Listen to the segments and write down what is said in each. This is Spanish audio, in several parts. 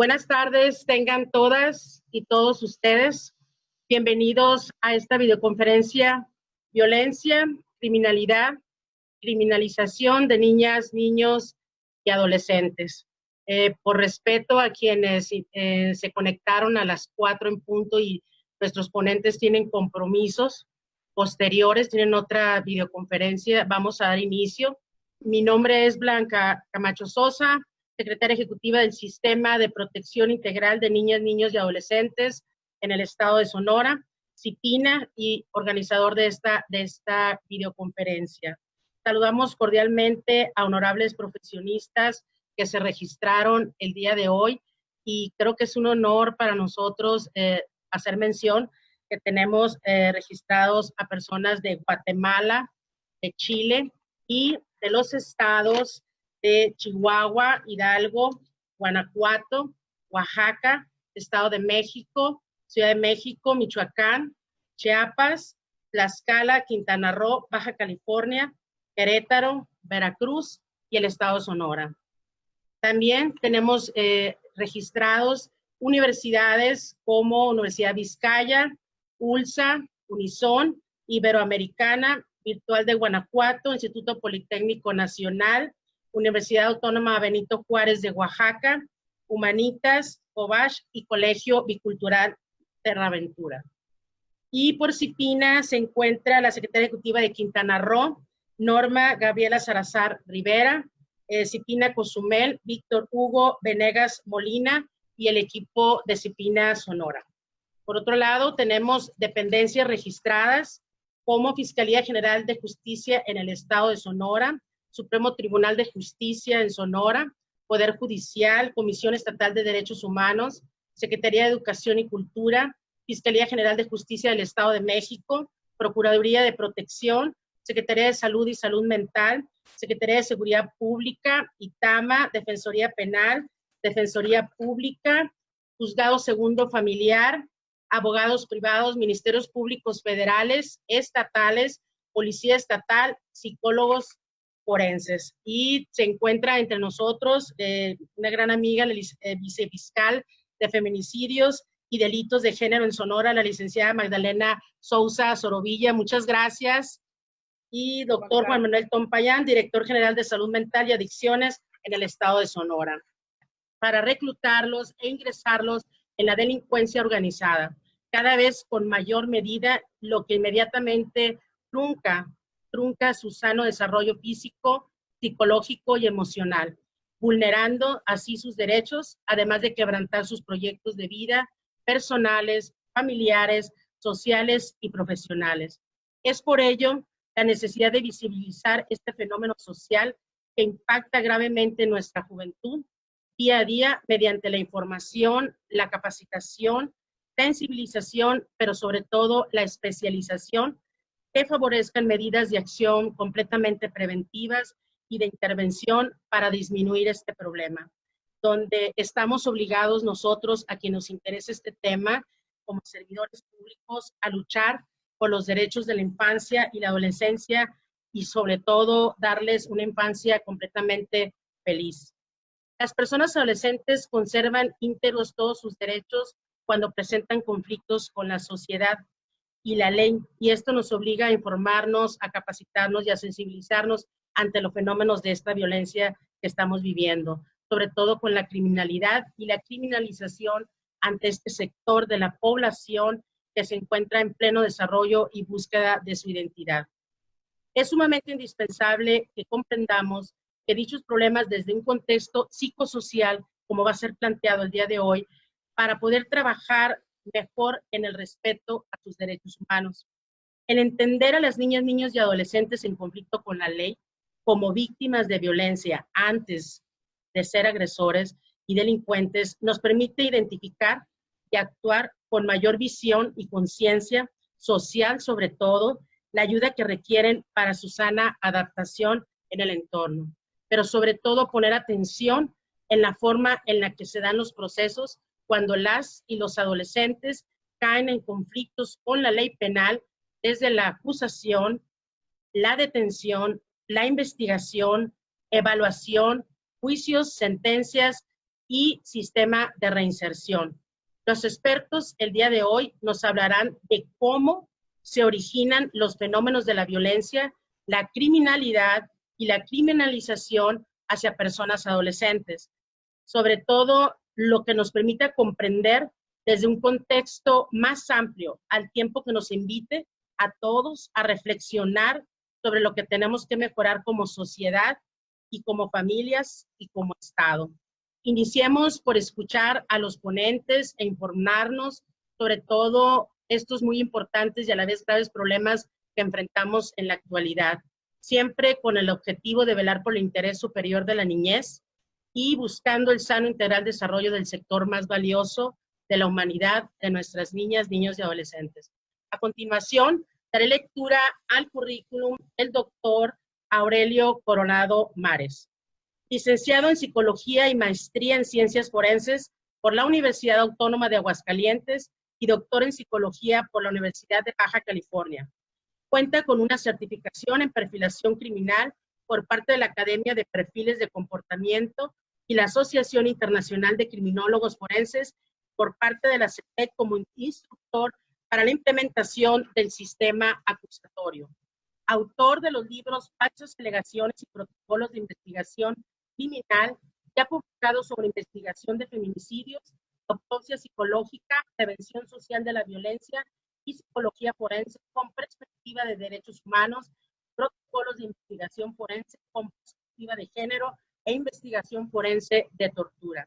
Buenas tardes, tengan todas y todos ustedes. Bienvenidos a esta videoconferencia, violencia, criminalidad, criminalización de niñas, niños y adolescentes. Por respeto a quienes se conectaron a las 4 en punto y nuestros ponentes tienen compromisos posteriores, tienen otra videoconferencia, vamos a dar inicio. Mi nombre es Blanca Camacho Sosa, secretaria ejecutiva del Sistema de Protección Integral de Niñas, Niños y Adolescentes en el estado de Sonora, CIPINA, y organizador de esta videoconferencia. Saludamos cordialmente a honorables profesionistas que se registraron el día de hoy y creo que es un honor para nosotros hacer mención que tenemos registrados a personas de Guatemala, de Chile y de los estados de Chihuahua, Hidalgo, Guanajuato, Oaxaca, Estado de México, Ciudad de México, Michoacán, Chiapas, Tlaxcala, Quintana Roo, Baja California, Querétaro, Veracruz y el estado de Sonora. También tenemos registrados universidades como Universidad Vizcaya, ULSA, Unison, Iberoamericana, Virtual de Guanajuato, Instituto Politécnico Nacional, Universidad Autónoma Benito Juárez de Oaxaca, Humanitas, Cobach y Colegio Bicultural Terraventura. Y por CIPINA se encuentra la secretaria ejecutiva de Quintana Roo, Norma Gabriela Salazar Rivera, CIPINA Cozumel, Víctor Hugo Venegas Molina y el equipo de CIPINA Sonora. Por otro lado, tenemos dependencias registradas como Fiscalía General de Justicia en el estado de Sonora, Supremo Tribunal de Justicia en Sonora, Poder Judicial, Comisión Estatal de Derechos Humanos, Secretaría de Educación y Cultura, Fiscalía General de Justicia del Estado de México, Procuraduría de Protección, Secretaría de Salud y Salud Mental, Secretaría de Seguridad Pública, ITAMA, Defensoría Penal, Defensoría Pública, Juzgado Segundo Familiar, abogados privados, ministerios públicos federales, estatales, Policía Estatal, psicólogos forenses. Y se encuentra entre nosotros una gran amiga, la vicefiscal de feminicidios y delitos de género en Sonora, la licenciada Magdalena Sousa Sorovilla. Muchas gracias. Y doctor Juan Manuel Tompayán, director general de Salud Mental y Adicciones en el estado de Sonora, para reclutarlos e ingresarlos en la delincuencia organizada, cada vez con mayor medida, lo que inmediatamente trunca su sano desarrollo físico, psicológico y emocional, vulnerando así sus derechos, además de quebrantar sus proyectos de vida personales, familiares, sociales y profesionales. Es por ello la necesidad de visibilizar este fenómeno social que impacta gravemente en nuestra juventud día a día mediante la información, la capacitación, sensibilización, pero sobre todo la especialización que favorezcan medidas de acción completamente preventivas y de intervención para disminuir este problema, donde estamos obligados nosotros, a quien nos interese este tema, como servidores públicos, a luchar por los derechos de la infancia y la adolescencia y sobre todo darles una infancia completamente feliz. Las personas adolescentes conservan íntegros todos sus derechos cuando presentan conflictos con la sociedad y la ley, y esto nos obliga a informarnos, a capacitarnos y a sensibilizarnos ante los fenómenos de esta violencia que estamos viviendo, sobre todo con la criminalidad y la criminalización ante este sector de la población que se encuentra en pleno desarrollo y búsqueda de su identidad. Es sumamente indispensable que comprendamos que dichos problemas desde un contexto psicosocial, como va a ser planteado el día de hoy, para poder trabajar mejor en el respeto a sus derechos humanos. El entender a las niñas, niños y adolescentes en conflicto con la ley como víctimas de violencia antes de ser agresores y delincuentes nos permite identificar y actuar con mayor visión y conciencia social, sobre todo, la ayuda que requieren para su sana adaptación en el entorno, pero sobre todo poner atención en la forma en la que se dan los procesos cuando las y los adolescentes caen en conflictos con la ley penal desde la acusación, la detención, la investigación, evaluación, juicios, sentencias y sistema de reinserción. Los expertos el día de hoy nos hablarán de cómo se originan los fenómenos de la violencia, la criminalidad y la criminalización hacia personas adolescentes. Sobre todo, lo que nos permita comprender desde un contexto más amplio, al tiempo que nos invite a todos a reflexionar sobre lo que tenemos que mejorar como sociedad y como familias y como Estado. Iniciemos por escuchar a los ponentes e informarnos sobre todo estos muy importantes y a la vez graves problemas que enfrentamos en la actualidad, siempre con el objetivo de velar por el interés superior de la niñez y buscando el sano integral desarrollo del sector más valioso de la humanidad, de nuestras niñas, niños y adolescentes. A continuación, daré lectura al currículum del doctor Aurelio Coronado Mares, licenciado en Psicología y maestría en Ciencias Forenses por la Universidad Autónoma de Aguascalientes y doctor en Psicología por la Universidad de Baja California. Cuenta con una certificación en perfilación criminal por parte de la Academia de Perfiles de Comportamiento y la Asociación Internacional de Criminólogos Forenses por parte de la CEPEC como instructor para la implementación del sistema acusatorio. Autor de los libros Falsas Alegaciones y Protocolos de Investigación Criminal, y ha publicado sobre investigación de feminicidios, autopsia psicológica, prevención social de la violencia y psicología forense con perspectiva de derechos humanos, protocolos de investigación forense con perspectiva de género e investigación forense de tortura.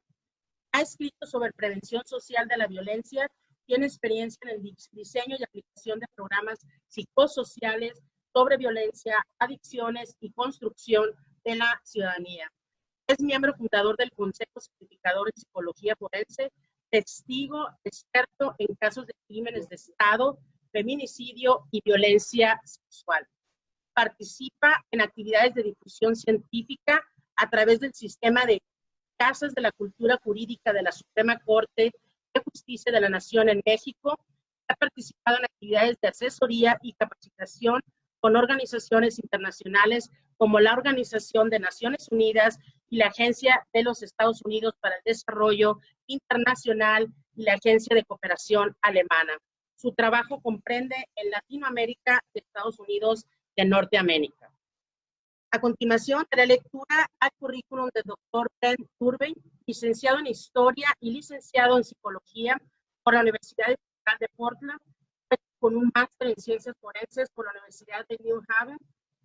Ha escrito sobre prevención social de la violencia, tiene experiencia en el diseño y aplicación de programas psicosociales sobre violencia, adicciones y construcción de la ciudadanía. Es miembro fundador del Consejo Certificador en Psicología Forense, testigo experto en casos de crímenes de Estado, feminicidio y violencia sexual. Participa en actividades de difusión científica a través del sistema de Casas de la Cultura Jurídica de la Suprema Corte de Justicia de la Nación en México. Ha participado en actividades de asesoría y capacitación con organizaciones internacionales como la Organización de Naciones Unidas y la Agencia de los Estados Unidos para el Desarrollo Internacional y la Agencia de Cooperación Alemana. Su trabajo comprende en Latinoamérica y Estados Unidos de Norteamérica. A continuación, daré lectura al currículum del doctor Ben Turbein, licenciado en Historia y licenciado en Psicología por la Universidad Estatal de Portland, con un máster en Ciencias Forenses por la Universidad de New Haven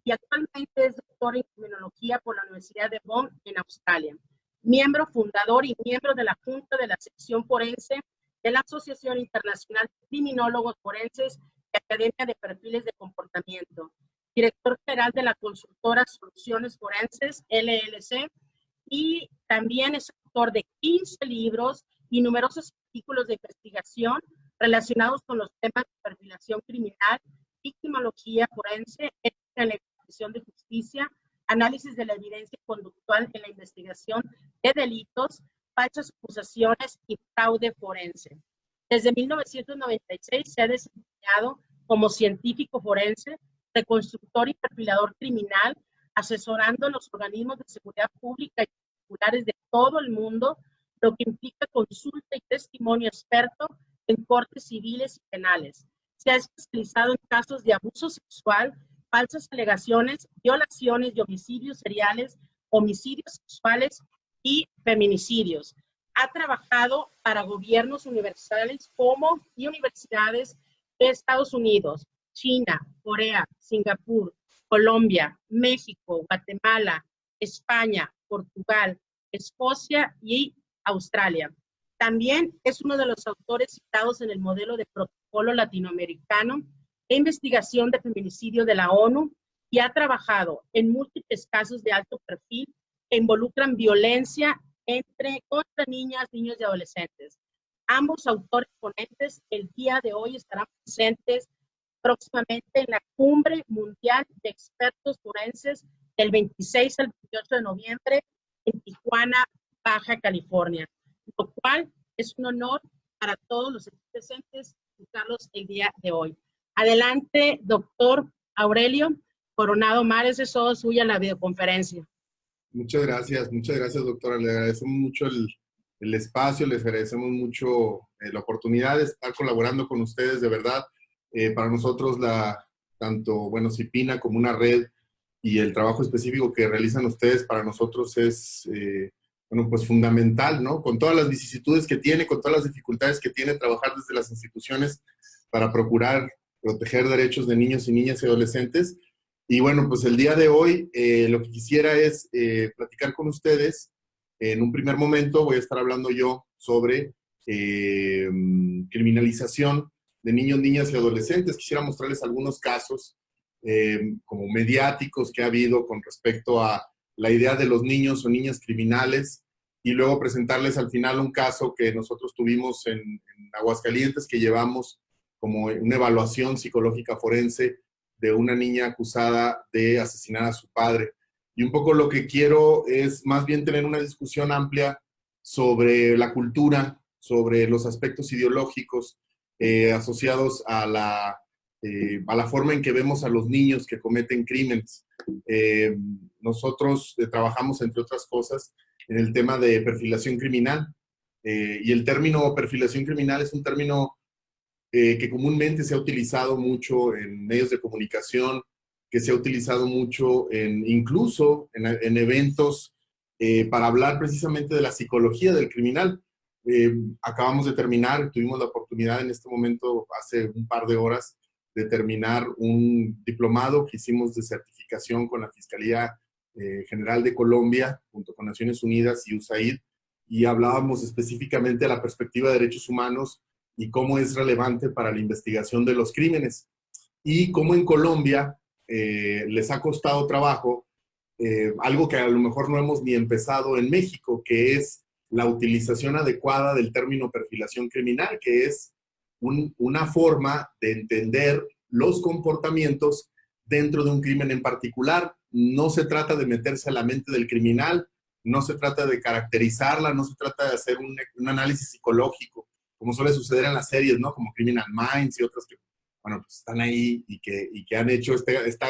y actualmente es doctor en Criminología por la Universidad de Bonn en Australia. Miembro fundador y miembro de la Junta de la Sección Forense de la Asociación Internacional de Criminólogos Forenses y Academia de Perfiles de Comportamiento. Director general de la consultora Soluciones Forenses, LLC, y también es autor de 15 libros y numerosos artículos de investigación relacionados con los temas de perfilación criminal, victimología forense, ética en la ejecución de justicia, análisis de la evidencia conductual en la investigación de delitos, falsas acusaciones y fraude forense. Desde 1996 se ha desempeñado como científico forense, reconstructor y perfilador criminal, asesorando a los organismos de seguridad pública y particulares de todo el mundo, lo que implica consulta y testimonio experto en cortes civiles y penales. Se ha especializado en casos de abuso sexual, falsas alegaciones, violaciones y homicidios seriales, homicidios sexuales y feminicidios. Ha trabajado para gobiernos universales como y universidades de Estados Unidos, China, Corea, Singapur, Colombia, México, Guatemala, España, Portugal, Escocia y Australia. También es uno de los autores citados en el modelo de protocolo latinoamericano e investigación de feminicidio de la ONU y ha trabajado en múltiples casos de alto perfil que involucran violencia contra niñas, niños y adolescentes. Ambos autores ponentes el día de hoy estarán presentes próximamente en la Cumbre Mundial de Expertos Forenses del 26 al 28 de noviembre en Tijuana, Baja California, lo cual es un honor para todos los presentes escucharlos el día de hoy. Adelante, doctor Aurelio Coronado Mares, es todo suya la videoconferencia. Muchas gracias, doctora. Le agradecemos mucho el espacio, les agradecemos mucho la oportunidad de estar colaborando con ustedes, de verdad. Para nosotros, tanto, bueno, CIPINA como una red y el trabajo específico que realizan ustedes para nosotros es, bueno, pues fundamental, ¿no? Con todas las vicisitudes que tiene, con todas las dificultades que tiene trabajar desde las instituciones para procurar proteger derechos de niños y niñas y adolescentes. Y bueno, pues el día de hoy lo que quisiera es platicar con ustedes. En un primer momento voy a estar hablando yo sobre criminalización de niños, niñas y adolescentes. Quisiera mostrarles algunos casos como mediáticos que ha habido con respecto a la idea de los niños o niñas criminales, y luego presentarles al final un caso que nosotros tuvimos en Aguascalientes, que llevamos como una evaluación psicológica forense de una niña acusada de asesinar a su padre. Y un poco lo que quiero es más bien tener una discusión amplia sobre la cultura, sobre los aspectos ideológicos asociados a la forma en que vemos a los niños que cometen crímenes. Nosotros trabajamos, entre otras cosas, en el tema de perfilación criminal. Y el término perfilación criminal es un término que comúnmente se ha utilizado mucho en medios de comunicación, que se ha utilizado mucho incluso en eventos para hablar precisamente de la psicología del criminal. Acabamos de terminar, tuvimos la oportunidad en este momento, hace un par de horas, de terminar un diplomado que hicimos de certificación con la Fiscalía General de Colombia, junto con Naciones Unidas y USAID, y hablábamos específicamente de la perspectiva de derechos humanos y cómo es relevante para la investigación de los crímenes. Y cómo en Colombia les ha costado trabajo algo que a lo mejor no hemos ni empezado en México, que es la utilización adecuada del término perfilación criminal, que es una forma de entender los comportamientos dentro de un crimen en particular. No se trata de meterse a la mente del criminal, no se trata de caracterizarla, no se trata de hacer un análisis psicológico, como suele suceder en las series, ¿no? Como Criminal Minds y otras que, bueno, pues están ahí y que han hecho esta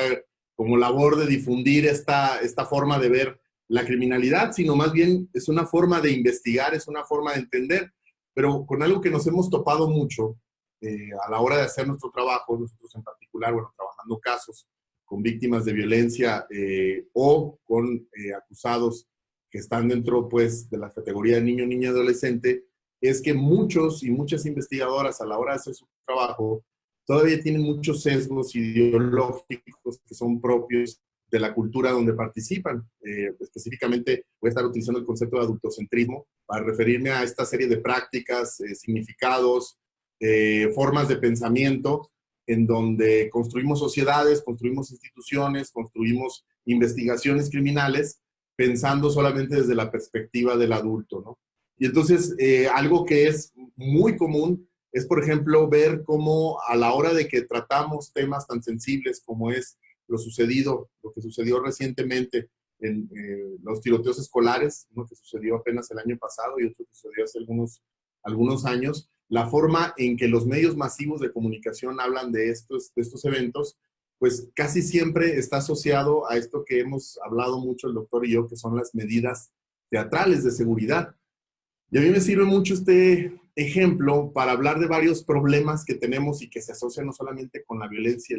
como labor de difundir esta forma de ver la criminalidad, sino más bien es una forma de investigar, es una forma de entender, pero con algo que nos hemos topado mucho a la hora de hacer nuestro trabajo, nosotros en particular, bueno, trabajando casos con víctimas de violencia o con acusados que están dentro, pues, de la categoría de niño, niña, adolescente, es que muchos y muchas investigadoras a la hora de hacer su trabajo todavía tienen muchos sesgos ideológicos que son propios de la cultura donde participan. Específicamente voy a estar utilizando el concepto de adultocentrismo para referirme a esta serie de prácticas, significados, formas de pensamiento en donde construimos sociedades, construimos instituciones, construimos investigaciones criminales pensando solamente desde la perspectiva del adulto, ¿no? Y entonces, algo que es muy común es, por ejemplo, ver cómo a la hora de que tratamos temas tan sensibles como es lo que sucedió recientemente en los tiroteos escolares, uno que sucedió apenas el año pasado y otro que sucedió hace algunos años, la forma en que los medios masivos de comunicación hablan de estos eventos, pues casi siempre está asociado a esto que hemos hablado mucho el doctor y yo, que son las medidas teatrales de seguridad. Y a mí me sirve mucho este ejemplo para hablar de varios problemas que tenemos y que se asocian no solamente con la violencia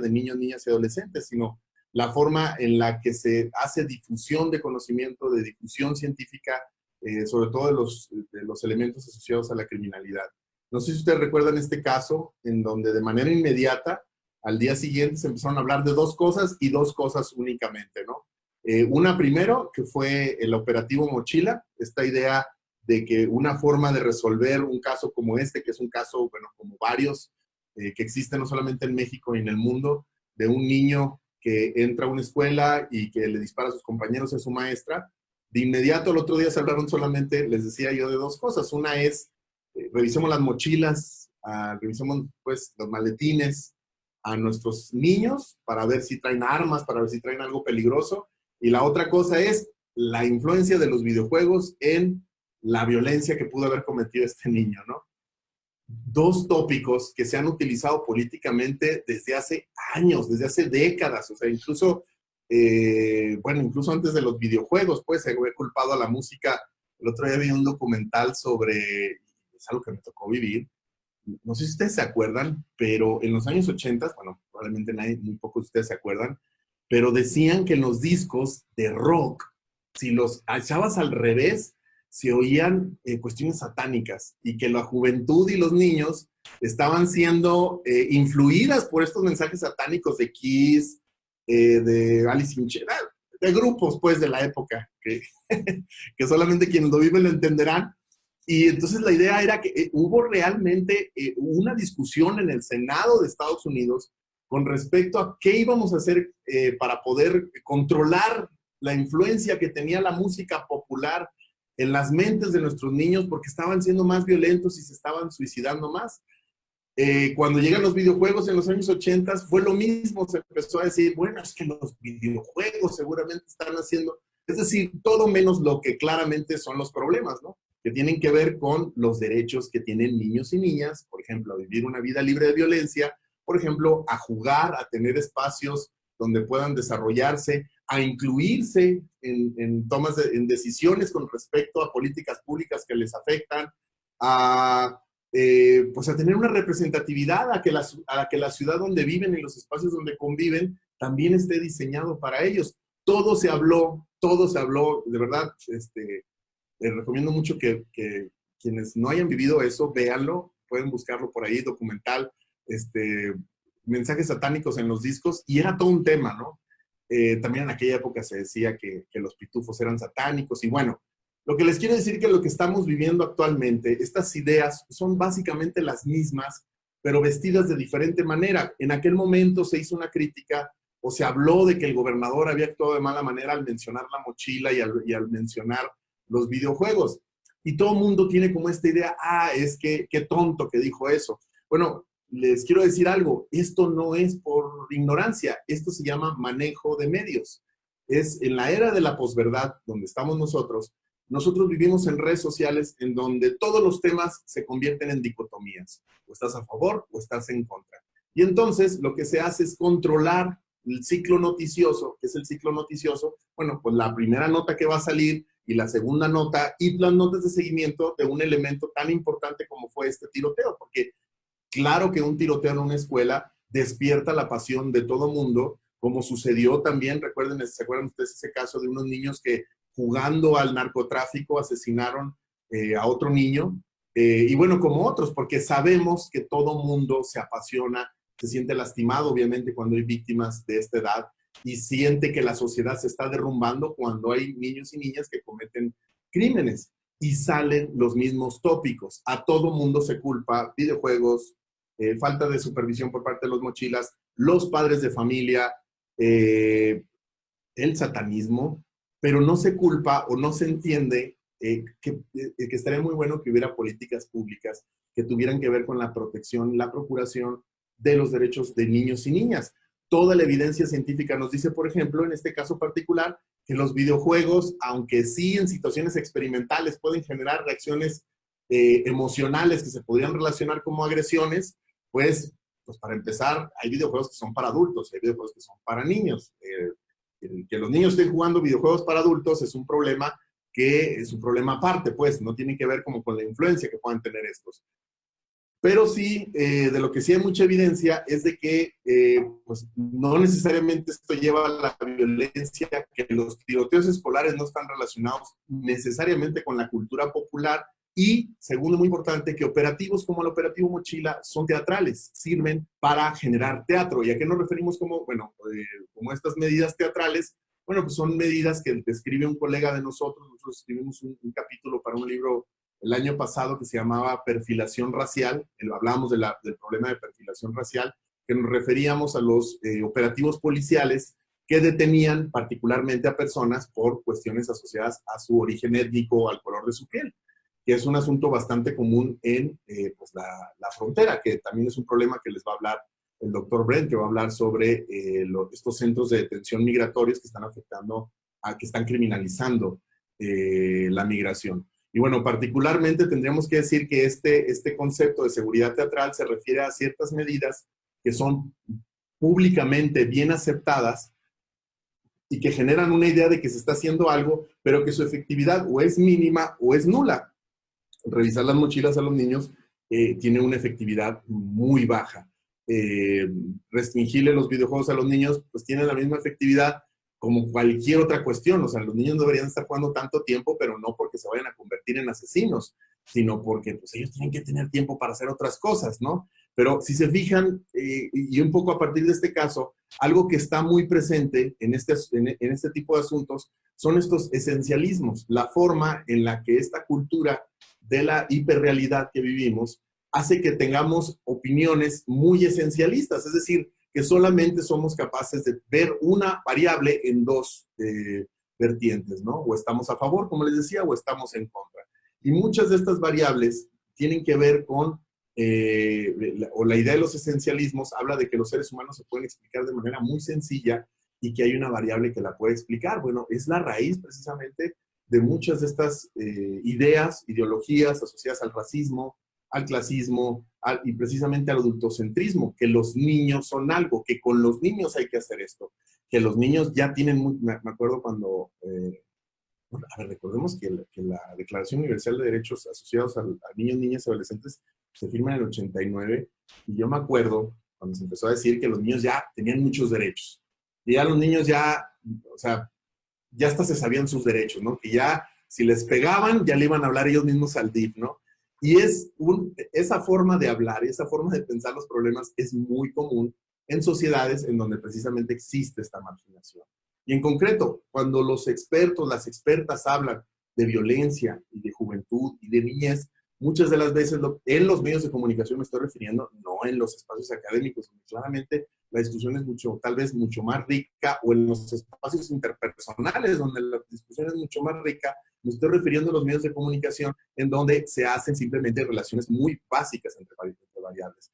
de niños, niñas y adolescentes, sino la forma en la que se hace difusión de conocimiento, de difusión científica, sobre todo de los elementos asociados a la criminalidad. No sé si ustedes recuerdan este caso en donde de manera inmediata, al día siguiente se empezaron a hablar de dos cosas y dos cosas únicamente, ¿no? Una primero, que fue el operativo Mochila, esta idea de que una forma de resolver un caso como este, que es un caso, bueno, como varios que existen no solamente en México y en el mundo, de un niño que entra a una escuela y que le dispara a sus compañeros y a su maestra. De inmediato, el otro día se hablaron solamente, les decía yo, de dos cosas. Una es, revisemos las mochilas, revisemos pues los maletines a nuestros niños para ver si traen armas, para ver si traen algo peligroso. Y la otra cosa es la influencia de los videojuegos en la violencia que pudo haber cometido este niño, ¿no? Dos tópicos que se han utilizado políticamente desde hace años, desde hace décadas, o sea, incluso, bueno, incluso antes de los videojuegos, pues se había culpado a la música El otro día vi un documental sobre, es algo que me tocó vivir, no sé si ustedes se acuerdan, pero en los años 80, bueno, probablemente muy pocos de ustedes se acuerdan, pero decían que en los discos de rock, si los echabas al revés, se oían cuestiones satánicas y que la juventud y los niños estaban siendo influidas por estos mensajes satánicos de Kiss, de Alice in Chains, de grupos pues de la época, que solamente quienes lo viven lo entenderán. Y entonces la idea era que hubo realmente una discusión en el Senado de Estados Unidos con respecto a qué íbamos a hacer para poder controlar la influencia que tenía la música popular en las mentes de nuestros niños, porque estaban siendo más violentos y se estaban suicidando más. Cuando llegan los videojuegos en los años 80 fue lo mismo, se empezó a decir, bueno, es que los videojuegos seguramente están haciendo, es decir, todo menos lo que claramente son los problemas, ¿no? Que tienen que ver con los derechos que tienen niños y niñas, por ejemplo, a vivir una vida libre de violencia, por ejemplo, a jugar, a tener espacios donde puedan desarrollarse, a incluirse en tomas, en decisiones con respecto a políticas públicas que les afectan, pues a tener una representatividad, a que la ciudad donde viven y los espacios donde conviven también esté diseñado para ellos. Todo se habló, de verdad, les recomiendo mucho que quienes no hayan vivido eso, véanlo, pueden buscarlo por ahí, documental, mensajes satánicos en los discos, y era todo un tema, ¿no? También en aquella época se decía que los pitufos eran satánicos, y bueno, lo que les quiero decir que lo que estamos viviendo actualmente, estas ideas son básicamente las mismas, pero vestidas de diferente manera. En aquel momento se hizo una crítica, o se habló de que el gobernador había actuado de mala manera al mencionar la mochila y al mencionar los videojuegos. Y todo el mundo tiene como esta idea, es que qué tonto que dijo eso. Bueno, les quiero decir algo, esto no es por ignorancia, esto se llama manejo de medios. Es en la era de la posverdad, donde estamos nosotros vivimos en redes sociales en donde todos los temas se convierten en dicotomías. O estás a favor o estás en contra. Y entonces lo que se hace es controlar el ciclo noticioso. ¿Qué es el ciclo noticioso? Bueno, pues la primera nota que va a salir y la segunda nota y las notas de seguimiento de un elemento tan importante como fue este tiroteo. Porque claro que un tiroteo en una escuela despierta la pasión de todo mundo, como sucedió también, recuerden, ¿se acuerdan ustedes ese caso de unos niños que jugando al narcotráfico asesinaron a otro niño? Y bueno, como otros, porque sabemos que todo mundo se apasiona, se siente lastimado, obviamente, cuando hay víctimas de esta edad, y siente que la sociedad se está derrumbando cuando hay niños y niñas que cometen crímenes. Y salen los mismos tópicos. A todo mundo se culpa, videojuegos, falta de supervisión por parte de los mochilas, los padres de familia, el satanismo, pero no se culpa o no se entiende que estaría muy bueno que hubiera políticas públicas que tuvieran que ver con la protección, la procuración de los derechos de niños y niñas. Toda la evidencia científica nos dice, por ejemplo, en este caso particular, que los videojuegos, aunque sí en situaciones experimentales pueden generar reacciones emocionales que se podrían relacionar como agresiones, pues para empezar, hay videojuegos que son para adultos, hay videojuegos que son para niños. Que los niños estén jugando videojuegos para adultos es un problema que es un problema aparte, pues, no tiene que ver como con la influencia que puedan tener estos. Pero sí, de lo que sí hay mucha evidencia es de que pues no necesariamente esto lleva a la violencia, que los tiroteos escolares no están relacionados necesariamente con la cultura popular, y, segundo, muy importante, que operativos como el operativo Mochila son teatrales, sirven para generar teatro. ¿Y a qué nos referimos como, bueno, como estas medidas teatrales? Bueno, pues son medidas que describe un colega de nosotros escribimos un capítulo para un libro el año pasado que se llamaba Perfilación Racial, hablábamos del problema de perfilación racial, que nos referíamos a los operativos policiales que detenían particularmente a personas por cuestiones asociadas a su origen étnico o al color de su piel, que es un asunto bastante común en pues la frontera, que también es un problema que les va a hablar el doctor Brent, que va a hablar sobre estos centros de detención migratorios que están afectando, que están criminalizando la migración. Y bueno, particularmente tendríamos que decir que este concepto de seguridad teatral se refiere a ciertas medidas que son públicamente bien aceptadas y que generan una idea de que se está haciendo algo, pero que su efectividad o es mínima o es nula. Revisar las mochilas a los niños tiene una efectividad muy baja. Restringirle los videojuegos a los niños, pues tiene la misma efectividad como cualquier otra cuestión. O sea, los niños no deberían estar jugando tanto tiempo, pero no porque se vayan a convertir en asesinos, sino porque pues, ellos tienen que tener tiempo para hacer otras cosas, ¿no? Pero si se fijan, y un poco a partir de este caso, algo que está muy presente en este tipo de asuntos son estos esencialismos, la forma en la que esta cultura de la hiperrealidad que vivimos hace que tengamos opiniones muy esencialistas, es decir, que solamente somos capaces de ver una variable en dos vertientes, ¿no? O estamos a favor, como les decía, o estamos en contra. Y muchas de estas variables tienen que ver con, o la idea de los esencialismos habla de que los seres humanos se pueden explicar de manera muy sencilla y que hay una variable que la puede explicar. Bueno, es la raíz precisamente de muchas de estas ideas, ideologías asociadas al racismo, al clasismo y precisamente al adultocentrismo, que los niños son algo, que con los niños hay que hacer esto, que los niños ya tienen, me acuerdo cuando, a ver, recordemos que la Declaración Universal de Derechos Asociados a Niños, Niñas y Adolescentes se firma en el 89, y yo me acuerdo cuando se empezó a decir que los niños ya tenían muchos derechos, y ya los niños ya, o sea, ya hasta se sabían sus derechos, ¿no? Que ya, si les pegaban, ya le iban a hablar ellos mismos al DIF, ¿no? Y esa forma de hablar, esa forma de pensar los problemas es muy común en sociedades en donde precisamente existe esta marginación. Y en concreto, cuando los expertos, las expertas hablan de violencia y de juventud y de niñez, muchas de las veces en los medios de comunicación me estoy refiriendo, no en los espacios académicos, donde claramente la discusión es tal vez mucho más rica, o en los espacios interpersonales, donde la discusión es mucho más rica. Me estoy refiriendo a los medios de comunicación en donde se hacen simplemente relaciones muy básicas entre variables.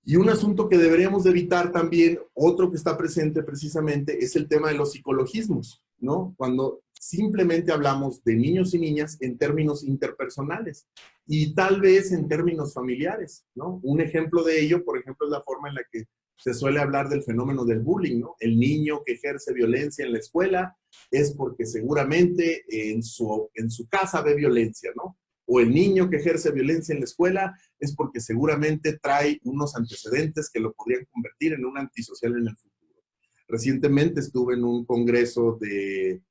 Y un asunto que deberíamos de evitar también, otro que está presente precisamente, es el tema de los psicologismos, ¿no? Cuando simplemente hablamos de niños y niñas en términos interpersonales y tal vez en términos familiares, ¿no? Un ejemplo de ello, por ejemplo, es la forma en la que se suele hablar del fenómeno del bullying, ¿no? El niño que ejerce violencia en la escuela es porque seguramente en su casa ve violencia, ¿no? O el niño que ejerce violencia en la escuela es porque seguramente trae unos antecedentes que lo podrían convertir en un antisocial en el futuro. Recientemente estuve en un congreso de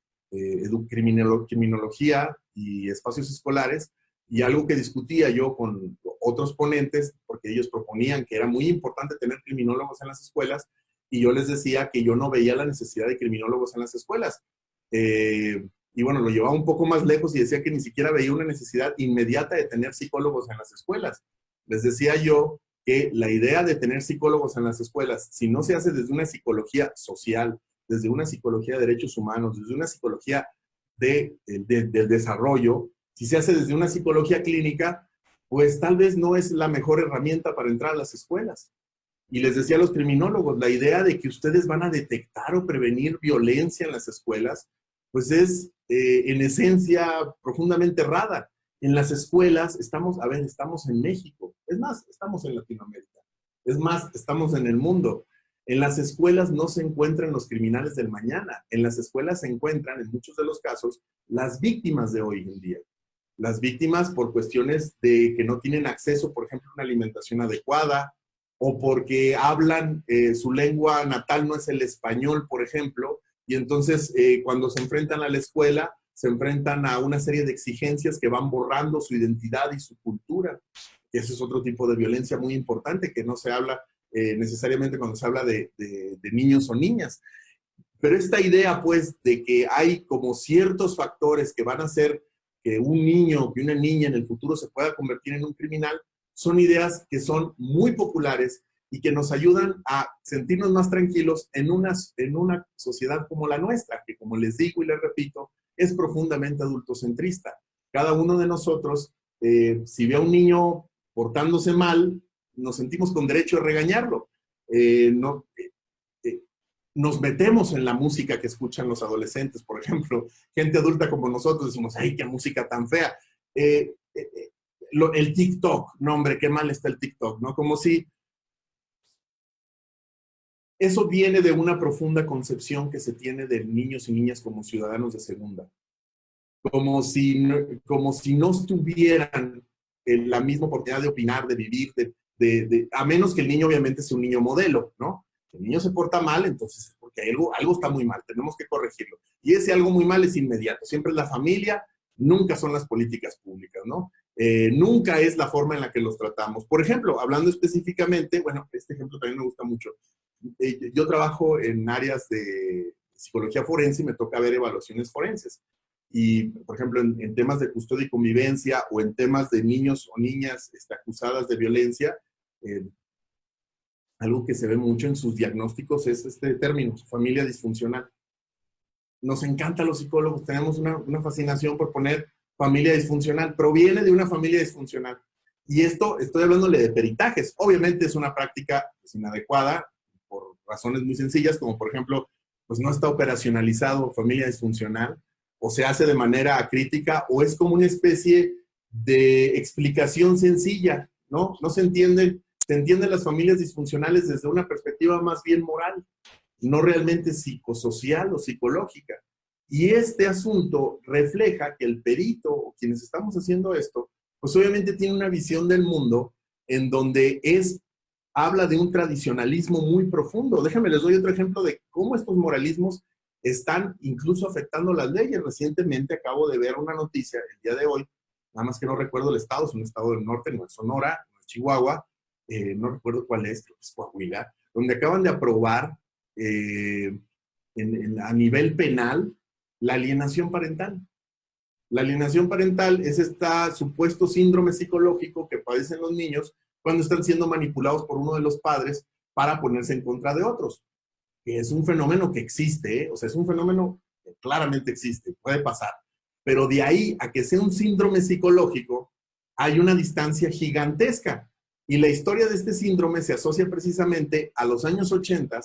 criminología y espacios escolares, y algo que discutía yo con otros ponentes, porque ellos proponían que era muy importante tener criminólogos en las escuelas, y yo les decía que yo no veía la necesidad de criminólogos en las escuelas. Y bueno, lo llevaba un poco más lejos y decía que ni siquiera veía una necesidad inmediata de tener psicólogos en las escuelas. Les decía yo que la idea de tener psicólogos en las escuelas, si no se hace desde una psicología social, desde una psicología de derechos humanos, desde una psicología del desarrollo, si se hace desde una psicología clínica, pues tal vez no es la mejor herramienta para entrar a las escuelas. Y les decía a los criminólogos, la idea de que ustedes van a detectar o prevenir violencia en las escuelas, pues es en esencia profundamente errada. En las escuelas estamos en México, es más, estamos en Latinoamérica, es más, estamos en el mundo. En las escuelas no se encuentran los criminales del mañana, en las escuelas se encuentran, en muchos de los casos, las víctimas de hoy en día. Las víctimas por cuestiones de que no tienen acceso, por ejemplo, a una alimentación adecuada, o porque hablan, su lengua natal no es el español, por ejemplo, y entonces cuando se enfrentan a la escuela, se enfrentan a una serie de exigencias que van borrando su identidad y su cultura. Y ese es otro tipo de violencia muy importante que no se habla necesariamente cuando se habla de niños o niñas. Pero esta idea, pues, de que hay como ciertos factores que van a hacer que un niño o que una niña en el futuro se pueda convertir en un criminal, son ideas que son muy populares y que nos ayudan a sentirnos más tranquilos en una sociedad como la nuestra, que como les digo y les repito, es profundamente adultocentrista. Cada uno de nosotros, si ve a un niño portándose mal, nos sentimos con derecho a regañarlo. Nos metemos en la música que escuchan los adolescentes, por ejemplo. Gente adulta como nosotros decimos, ¡ay, qué música tan fea! El TikTok, no hombre, qué mal está el TikTok, ¿no? Como si Eso viene de una profunda concepción que se tiene de niños y niñas como ciudadanos de segunda, como si no tuvieran la misma oportunidad de opinar, de vivir, a menos que el niño obviamente sea un niño modelo, ¿no? El niño se porta mal, entonces, porque algo está muy mal, tenemos que corregirlo. Y ese algo muy mal es inmediato, siempre es la familia, nunca son las políticas públicas, ¿no? Nunca es la forma en la que los tratamos. Por ejemplo, hablando específicamente, bueno, este ejemplo también me gusta mucho. Yo trabajo en áreas de psicología forense y me toca ver evaluaciones forenses. Y, por ejemplo, en temas de custodia y convivencia o en temas de niños o niñas acusadas de violencia, algo que se ve mucho en sus diagnósticos es este término, familia disfuncional. Nos encanta a los psicólogos, tenemos una fascinación por poner familia disfuncional, proviene de una familia disfuncional. Y esto, estoy hablándole de peritajes. Obviamente es una práctica pues, inadecuada por razones muy sencillas, como por ejemplo, pues no está operacionalizado familia disfuncional, o se hace de manera acrítica, o es como una especie de explicación sencilla, ¿no? No se entienden las familias disfuncionales desde una perspectiva más bien moral, no realmente psicosocial o psicológica. Y este asunto refleja que el perito, o quienes estamos haciendo esto, pues obviamente tiene una visión del mundo en donde habla de un tradicionalismo muy profundo. Déjenme les doy otro ejemplo de cómo estos moralismos están incluso afectando las leyes. Recientemente acabo de ver una noticia el día de hoy, nada más que no recuerdo el estado, es un estado del norte, no es Sonora, no es Chihuahua, no recuerdo cuál es, creo que es Coahuila, donde acaban de aprobar a nivel penal la alienación parental. La alienación parental es este supuesto síndrome psicológico que padecen los niños cuando están siendo manipulados por uno de los padres para ponerse en contra de otros. Que es un fenómeno que existe, ¿eh? O sea, es un fenómeno que claramente existe, puede pasar. Pero de ahí a que sea un síndrome psicológico, hay una distancia gigantesca. Y la historia de este síndrome se asocia precisamente a los años 80,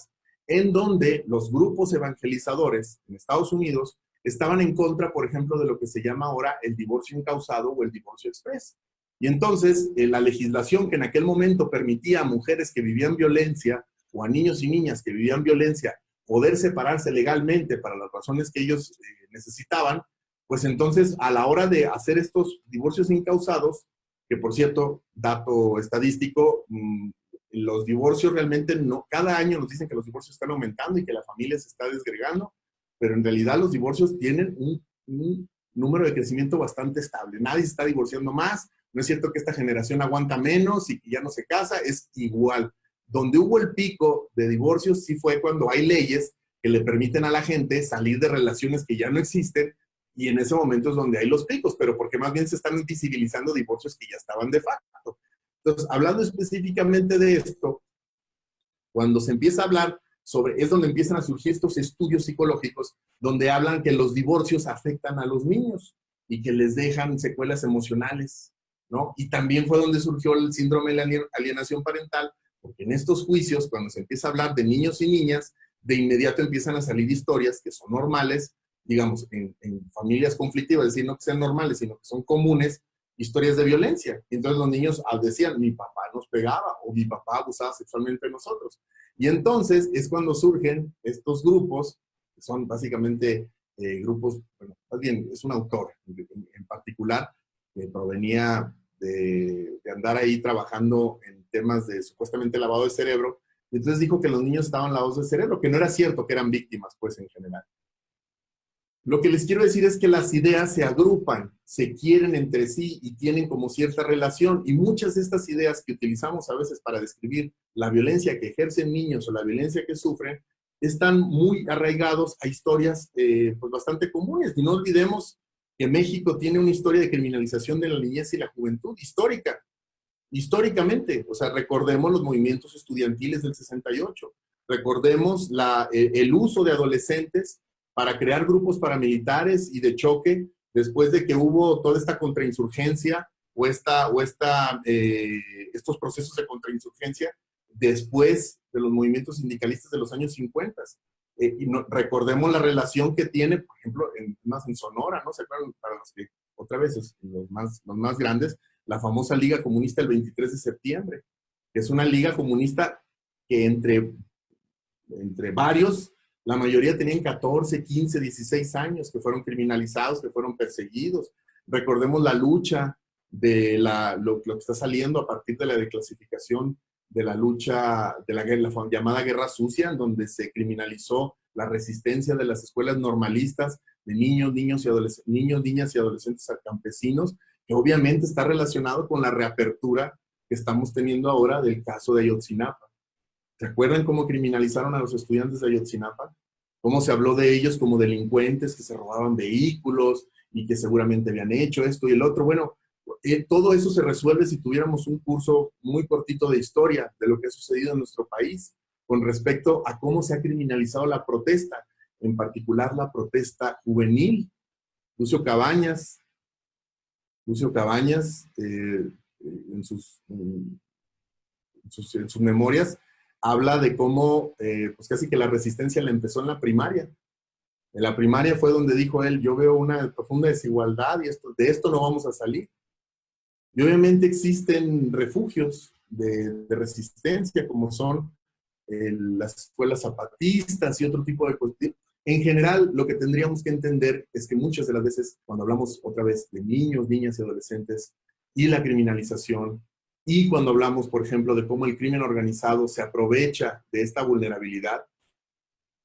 en donde los grupos evangelizadores en Estados Unidos estaban en contra, por ejemplo, de lo que se llama ahora el divorcio incausado o el divorcio express. Y entonces, la legislación que en aquel momento permitía a mujeres que vivían violencia o a niños y niñas que vivían violencia poder separarse legalmente para las razones que ellos necesitaban, pues entonces a la hora de hacer estos divorcios incausados, que por cierto, dato estadístico, los divorcios realmente no, cada año nos dicen que los divorcios están aumentando y que la familia se está desgregando, pero en realidad los divorcios tienen un número de crecimiento bastante estable. Nadie se está divorciando más, no es cierto que esta generación aguanta menos y que ya no se casa, es igual. Donde hubo el pico de divorcios sí fue cuando hay leyes que le permiten a la gente salir de relaciones que ya no existen, y en ese momento es donde hay los picos, pero porque más bien se están visibilizando divorcios que ya estaban de facto. Entonces, hablando específicamente de esto, cuando se empieza a hablar es donde empiezan a surgir estos estudios psicológicos donde hablan que los divorcios afectan a los niños y que les dejan secuelas emocionales, ¿no? Y también fue donde surgió el síndrome de alienación parental, porque en estos juicios, cuando se empieza a hablar de niños y niñas, de inmediato empiezan a salir historias que son normales, digamos, en familias conflictivas, es decir, no que sean normales, sino que son comunes, historias de violencia. Y entonces los niños decían, mi papá nos pegaba o mi papá abusaba sexualmente de nosotros. Y entonces es cuando surgen estos grupos, que son básicamente grupos, bueno, más bien es un autor en particular, que provenía de andar ahí trabajando en temas de supuestamente lavado de cerebro, y entonces dijo que los niños estaban lavados de cerebro, que no era cierto, que eran víctimas, pues, en general. Lo que les quiero decir es que las ideas se agrupan, se quieren entre sí y tienen como cierta relación, y muchas de estas ideas que utilizamos a veces para describir la violencia que ejercen niños o la violencia que sufren, están muy arraigados a historias pues bastante comunes. Y no olvidemos que México tiene una historia de criminalización de la niñez y la juventud histórica, históricamente. O sea, recordemos los movimientos estudiantiles del 68, recordemos el uso de adolescentes para crear grupos paramilitares y de choque después de que hubo toda esta contrainsurgencia o estos procesos de contrainsurgencia después de los movimientos sindicalistas de los años 50. Recordemos la relación que tiene, por ejemplo, en Sonora, ¿no? ¿Se acuerdan? Para los que, otra vez, los más grandes, la famosa Liga Comunista del 23 de septiembre, que es una liga comunista que entre entre varios, la mayoría tenían 14, 15, 16 años, que fueron criminalizados, que fueron perseguidos. Recordemos la lucha de lo que está saliendo a partir de la declasificación de la lucha, de la llamada Guerra Sucia, en donde se criminalizó la resistencia de las escuelas normalistas de niños, niñas y adolescentes campesinos, que obviamente está relacionado con la reapertura que estamos teniendo ahora del caso de Ayotzinapa. ¿Se acuerdan cómo criminalizaron a los estudiantes de Ayotzinapa? Cómo se habló de ellos como delincuentes que se robaban vehículos y que seguramente habían hecho esto y el otro. Bueno, todo eso se resuelve si tuviéramos un curso muy cortito de historia de lo que ha sucedido en nuestro país con respecto a cómo se ha criminalizado la protesta, en particular la protesta juvenil. Lucio Cabañas, en sus memorias, habla de cómo, pues casi que la resistencia la empezó en la primaria. En la primaria fue donde dijo él, yo veo una profunda desigualdad y de esto no vamos a salir. Y obviamente existen refugios de resistencia, como son las escuelas zapatistas y otro tipo de cuestiones. En general, lo que tendríamos que entender es que muchas de las veces, cuando hablamos otra vez de niños, niñas y adolescentes y la criminalización, y cuando hablamos, por ejemplo, de cómo el crimen organizado se aprovecha de esta vulnerabilidad,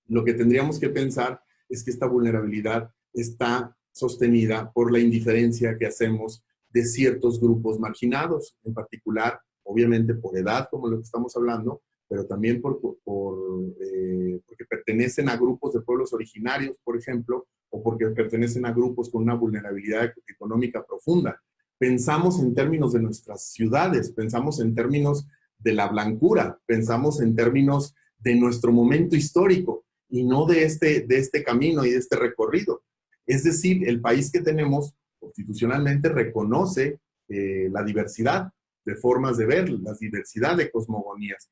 lo que tendríamos que pensar es que esta vulnerabilidad está sostenida por la indiferencia que hacemos de ciertos grupos marginados, en particular, obviamente, por edad, como lo que estamos hablando, pero también porque pertenecen a grupos de pueblos originarios, por ejemplo, o porque pertenecen a grupos con una vulnerabilidad económica profunda. Pensamos en términos de nuestras ciudades, pensamos en términos de la blancura, pensamos en términos de nuestro momento histórico y no de este camino y de este recorrido. Es decir, el país que tenemos constitucionalmente reconoce la diversidad de formas de ver, la diversidad de cosmogonías.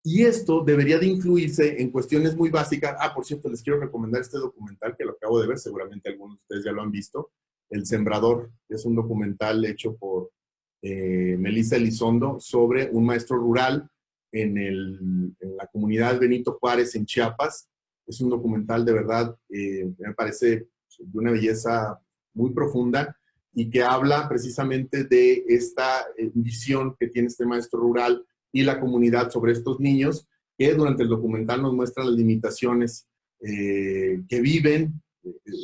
Y esto debería de incluirse en cuestiones muy básicas. Por cierto, les quiero recomendar este documental que lo acabo de ver, seguramente algunos de ustedes ya lo han visto, El Sembrador. Es un documental hecho por Melissa Elizondo sobre un maestro rural en la comunidad Benito Juárez, en Chiapas. Es un documental de verdad, me parece de una belleza muy profunda y que habla precisamente de esta visión que tiene este maestro rural y la comunidad sobre estos niños, que durante el documental nos muestran las limitaciones que viven,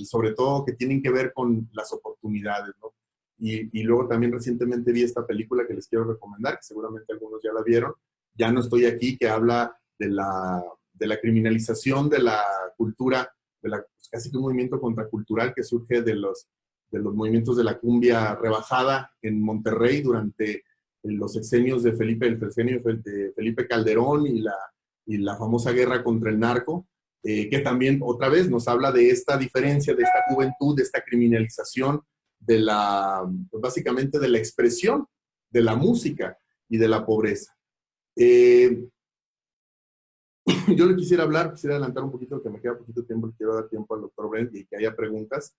sobre todo que tienen que ver con las oportunidades, ¿no? Y luego también recientemente vi esta película que les quiero recomendar, que seguramente algunos ya la vieron, Ya no estoy aquí, que habla de la criminalización de la cultura, pues casi que un movimiento contracultural que surge de los movimientos de la cumbia rebajada en Monterrey durante los sexenios de Felipe Calderón y la famosa guerra contra el narco, que también otra vez nos habla de esta diferencia, de esta juventud, de esta criminalización, pues básicamente de la expresión, de la música y de la pobreza. Yo le quisiera adelantar un poquito, que me queda poquito tiempo, le quiero dar tiempo al doctor Brent y que haya preguntas.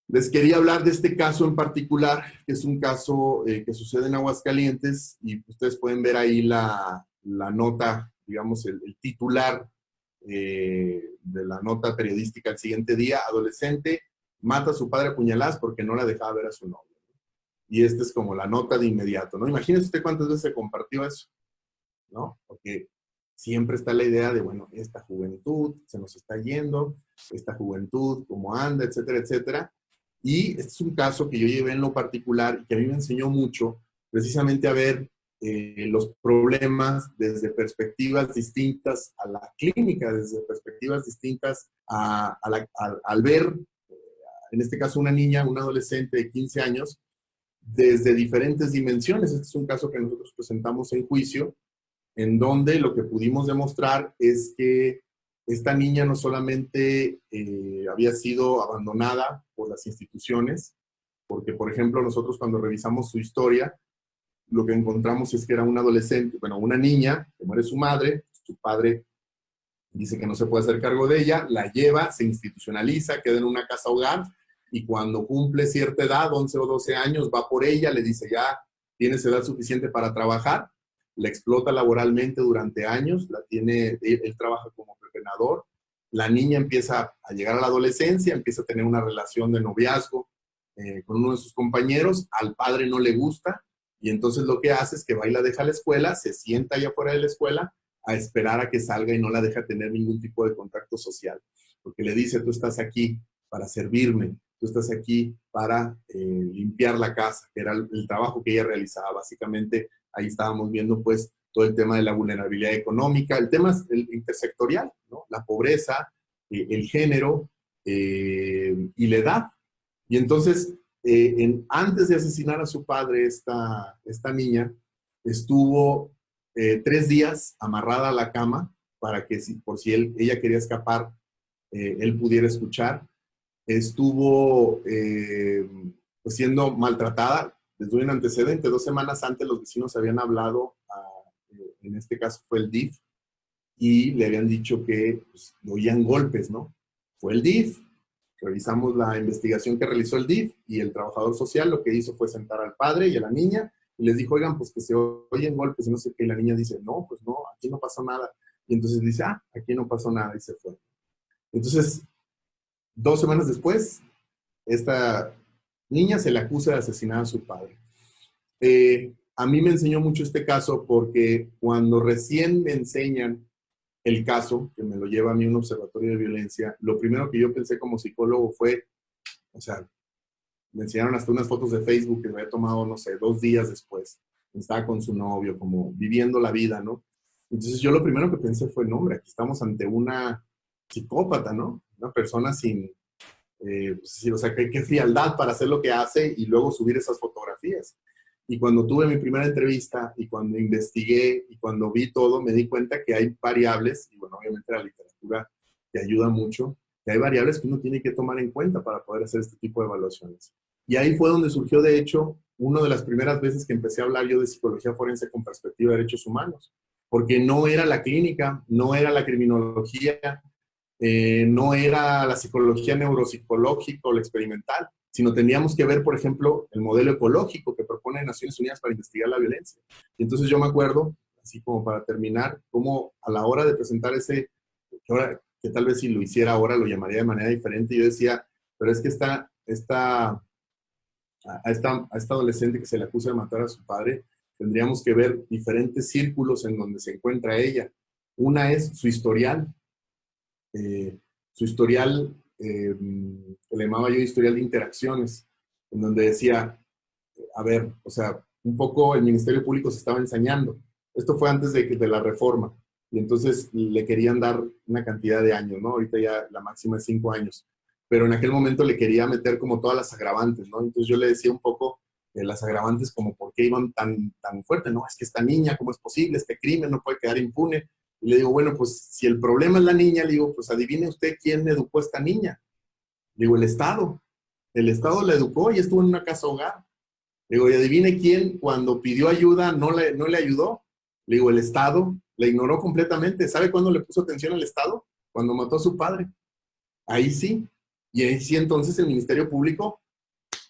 Les quería hablar de este caso en particular, que es un caso que sucede en Aguascalientes, y ustedes pueden ver ahí la nota, digamos, el titular de la nota periodística el siguiente día: adolescente mata a su padre a puñaladas porque no la dejaba ver a su novio. Y esta es como la nota de inmediato, ¿no? Imagínense usted cuántas veces se compartió eso, ¿no? Porque siempre está la idea de, bueno, esta juventud se nos está yendo, esta juventud, cómo anda, etcétera, etcétera. Y este es un caso que yo llevé en lo particular y que a mí me enseñó mucho precisamente a ver los problemas desde perspectivas distintas a la clínica, desde perspectivas distintas al ver, en este caso, una niña, un adolescente de 15 años, desde diferentes dimensiones. Este es un caso que nosotros presentamos en juicio, en donde lo que pudimos demostrar es que esta niña no solamente había sido abandonada por las instituciones, porque, por ejemplo, nosotros cuando revisamos su historia, lo que encontramos es que era un adolescente, bueno, una niña, que muere su madre, su padre dice que no se puede hacer cargo de ella, la lleva, se institucionaliza, queda en una casa hogar, y cuando cumple cierta edad, 11 o 12 años, va por ella, le dice, ya tienes edad suficiente para trabajar, la explota laboralmente durante años, él trabaja como prepenador, la niña empieza a llegar a la adolescencia, empieza a tener una relación de noviazgo con uno de sus compañeros, al padre no le gusta, y entonces lo que hace es que va y la deja a la escuela, se sienta allá afuera de la escuela a esperar a que salga y no la deja tener ningún tipo de contacto social, porque le dice, tú estás aquí para servirme, tú estás aquí para limpiar la casa, que era el trabajo que ella realizaba. Básicamente, ahí estábamos viendo pues todo el tema de la vulnerabilidad económica, el tema intersectorial, ¿no? La pobreza, el género y la edad. Y entonces, antes de asesinar a su padre, esta niña estuvo 3 días amarrada a la cama para que por si ella quería escapar, él pudiera escuchar. Estuvo pues siendo maltratada. Les doy un antecedente. 2 semanas antes los vecinos habían hablado, en este caso fue el DIF, y le habían dicho que pues, oían golpes, ¿no? Fue el DIF, revisamos la investigación que realizó el DIF y el trabajador social lo que hizo fue sentar al padre y a la niña y les dijo, oigan, pues que se oyen golpes y no sé qué. Y la niña dice, no, pues no, aquí no pasó nada. Y entonces dice, aquí no pasó nada y se fue. Entonces, 2 semanas después, esta niña se le acusa de asesinar a su padre. A mí me enseñó mucho este caso porque cuando recién me enseñan el caso, que me lo lleva a mí un observatorio de violencia, lo primero que yo pensé como psicólogo fue, o sea, me enseñaron hasta unas fotos de Facebook que me había tomado, no sé, 2 días después. Estaba con su novio, como viviendo la vida, ¿no? Entonces yo lo primero que pensé fue, no, hombre, aquí estamos ante una psicópata, ¿no? Una persona sin, pues, o sea, qué frialdad para hacer lo que hace y luego subir esas fotografías. Y cuando tuve mi primera entrevista y cuando investigué y cuando vi todo, me di cuenta que hay variables, y bueno, obviamente la literatura te ayuda mucho, que hay variables que uno tiene que tomar en cuenta para poder hacer este tipo de evaluaciones. Y ahí fue donde surgió, de hecho, una de las primeras veces que empecé a hablar yo de psicología forense con perspectiva de derechos humanos, porque no era la clínica, no era la criminología, no era la psicología neuropsicológica o la experimental, sino teníamos que ver, por ejemplo, el modelo ecológico que propone Naciones Unidas para investigar la violencia. Y entonces yo me acuerdo, así como para terminar, cómo a la hora de presentar que tal vez si lo hiciera ahora lo llamaría de manera diferente, yo decía, pero es que a esta adolescente que se le acusa de matar a su padre, tendríamos que ver diferentes círculos en donde se encuentra ella. Una es su historial, que le llamaba yo historial de interacciones, en donde decía, a ver, o sea, un poco el Ministerio Público se estaba ensañando. Esto fue antes de la reforma, y entonces le querían dar una cantidad de años, ¿no? Ahorita ya la máxima es 5 años, pero en aquel momento le quería meter como todas las agravantes, ¿no? Entonces yo le decía un poco las agravantes como por qué iban tan fuerte, ¿no? Es que esta niña, ¿cómo es posible? Este crimen no puede quedar impune. Y le digo, bueno, pues si el problema es la niña, le digo, pues adivine usted quién educó a esta niña. Le digo, el Estado. El Estado la educó y estuvo en una casa hogar. Le digo, y adivine quién cuando pidió ayuda no le ayudó. Le digo, el Estado la ignoró completamente. ¿Sabe cuándo le puso atención al Estado? Cuando mató a su padre. Ahí sí. Y ahí sí entonces el Ministerio Público,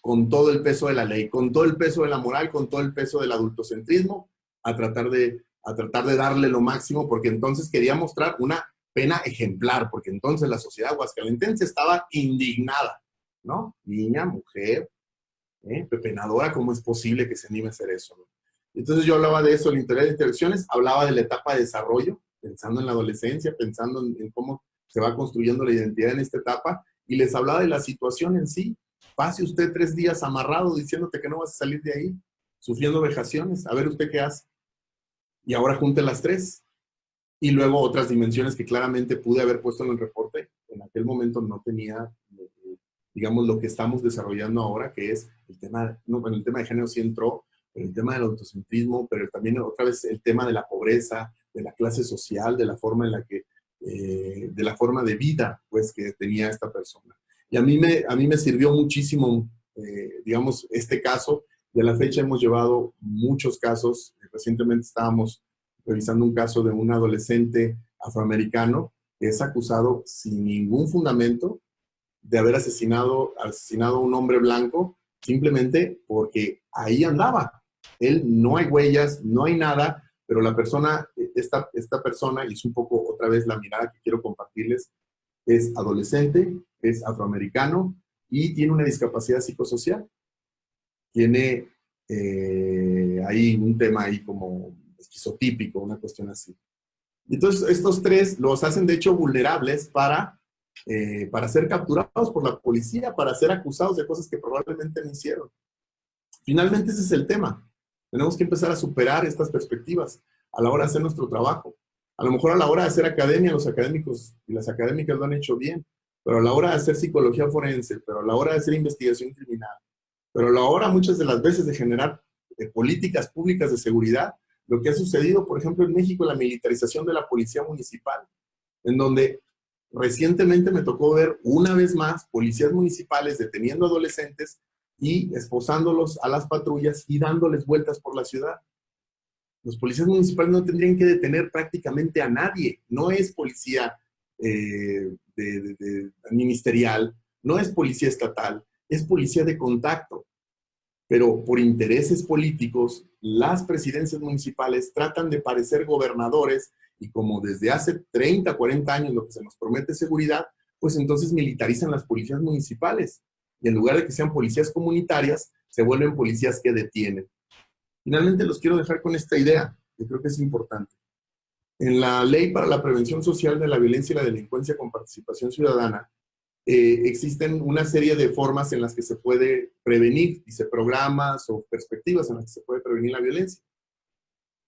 con todo el peso de la ley, con todo el peso de la moral, con todo el peso del adultocentrismo, a tratar de darle lo máximo, porque entonces quería mostrar una pena ejemplar, porque entonces la sociedad aguascalentense estaba indignada, ¿no? Niña, mujer, pepenadora, ¿cómo es posible que se anime a hacer eso? ¿No? Entonces yo hablaba de eso, el interés de interacciones, hablaba de la etapa de desarrollo, pensando en la adolescencia, pensando en cómo se va construyendo la identidad en esta etapa, y les hablaba de la situación en sí. Pase usted 3 días amarrado diciéndote que no vas a salir de ahí, sufriendo vejaciones, a ver usted qué hace. Y ahora junte las 3. Y luego otras dimensiones que claramente pude haber puesto en el reporte. En aquel momento no tenía, digamos, lo que estamos desarrollando ahora, que es el tema, no, bueno, el tema de género sí entró, pero el tema del autocentrismo, pero también otra vez el tema de la pobreza, de la clase social, de la forma en la que, de la forma de vida, pues, que tenía esta persona. Y a mí me sirvió muchísimo, digamos, este caso. Y a la fecha hemos llevado muchos casos. Recientemente estábamos revisando un caso de un adolescente afroamericano que es acusado sin ningún fundamento de haber asesinado a un hombre blanco simplemente porque ahí andaba. Él, no hay huellas, no hay nada, pero la persona, esta persona, y es un poco otra vez la mirada que quiero compartirles, es adolescente, es afroamericano y tiene una discapacidad psicosocial. Tiene ahí un tema ahí como esquizotípico, una cuestión así. Entonces, estos tres los hacen de hecho vulnerables para ser capturados por la policía, para ser acusados de cosas que probablemente no hicieron. Finalmente ese es el tema. Tenemos que empezar a superar estas perspectivas a la hora de hacer nuestro trabajo. A lo mejor a la hora de hacer academia, los académicos y las académicas lo han hecho bien, pero a la hora de hacer psicología forense, pero a la hora de hacer investigación criminal, pero a la hora muchas de las veces de generar políticas públicas de seguridad, lo que ha sucedido, por ejemplo, en México, la militarización de la policía municipal, en donde recientemente me tocó ver una vez más policías municipales deteniendo adolescentes y esposándolos a las patrullas y dándoles vueltas por la ciudad. Los policías municipales no tendrían que detener prácticamente a nadie. No es policía ministerial, no es policía estatal, es policía de contacto. Pero por intereses políticos, las presidencias municipales tratan de parecer gobernadores y como desde hace 30, 40 años lo que se nos promete es seguridad, pues entonces militarizan las policías municipales. Y en lugar de que sean policías comunitarias, se vuelven policías que detienen. Finalmente los quiero dejar con esta idea, que creo que es importante. En la Ley para la Prevención Social de la Violencia y la Delincuencia con Participación Ciudadana, existen una serie de formas en las que se puede prevenir, dice programas o perspectivas en las que se puede prevenir la violencia.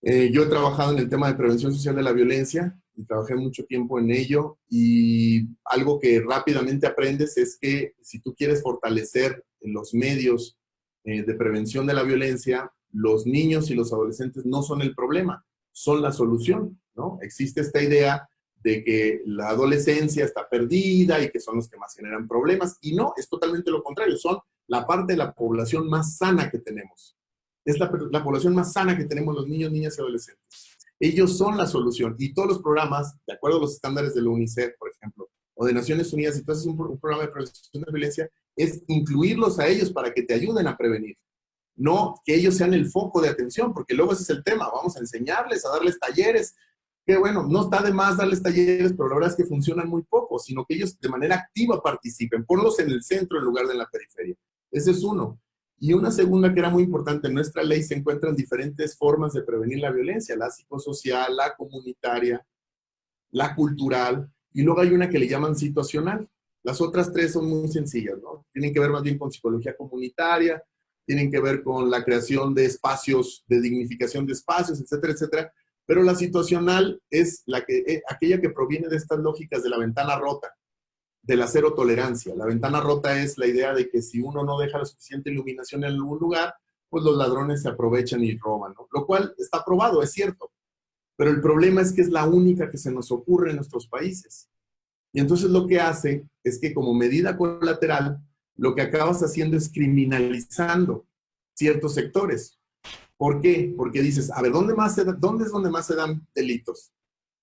Yo he trabajado en el tema de prevención social de la violencia y trabajé mucho tiempo en ello y algo que rápidamente aprendes es que si tú quieres fortalecer los medios de prevención de la violencia, los niños y los adolescentes no son el problema, son la solución, ¿no? Existe esta idea de que la adolescencia está perdida y que son los que más generan problemas, y no, es totalmente lo contrario, son la parte de la población más sana que tenemos. Es la población más sana que tenemos los niños, niñas y adolescentes. Ellos son la solución, y todos los programas, de acuerdo a los estándares de la UNICEF, por ejemplo, o de Naciones Unidas, y todo es un programa de prevención de violencia, es incluirlos a ellos para que te ayuden a prevenir. No que ellos sean el foco de atención, porque luego ese es el tema, vamos a enseñarles, a darles talleres, que bueno, no está de más darles talleres, pero la verdad es que funcionan muy poco, sino que ellos de manera activa participen, ponlos en el centro en lugar de en la periferia. Ese es uno. Y una segunda que era muy importante, en nuestra ley se encuentran diferentes formas de prevenir la violencia, la psicosocial, la comunitaria, la cultural, y luego hay una que le llaman situacional. Las otras tres son muy sencillas, ¿no? Tienen que ver más bien con psicología comunitaria, tienen que ver con la creación de espacios, de dignificación de espacios, etcétera, etcétera. Pero la situacional es aquella que proviene de estas lógicas de la ventana rota, de la cero tolerancia. La ventana rota es la idea de que si uno no deja la suficiente iluminación en algún lugar, pues los ladrones se aprovechan y roban, ¿no? Lo cual está probado, es cierto. Pero el problema es que es la única que se nos ocurre en nuestros países. Y entonces lo que hace es que como medida colateral, lo que acabas haciendo es criminalizando ciertos sectores. ¿Por qué? Porque dices, a ver, ¿dónde es donde más se dan delitos?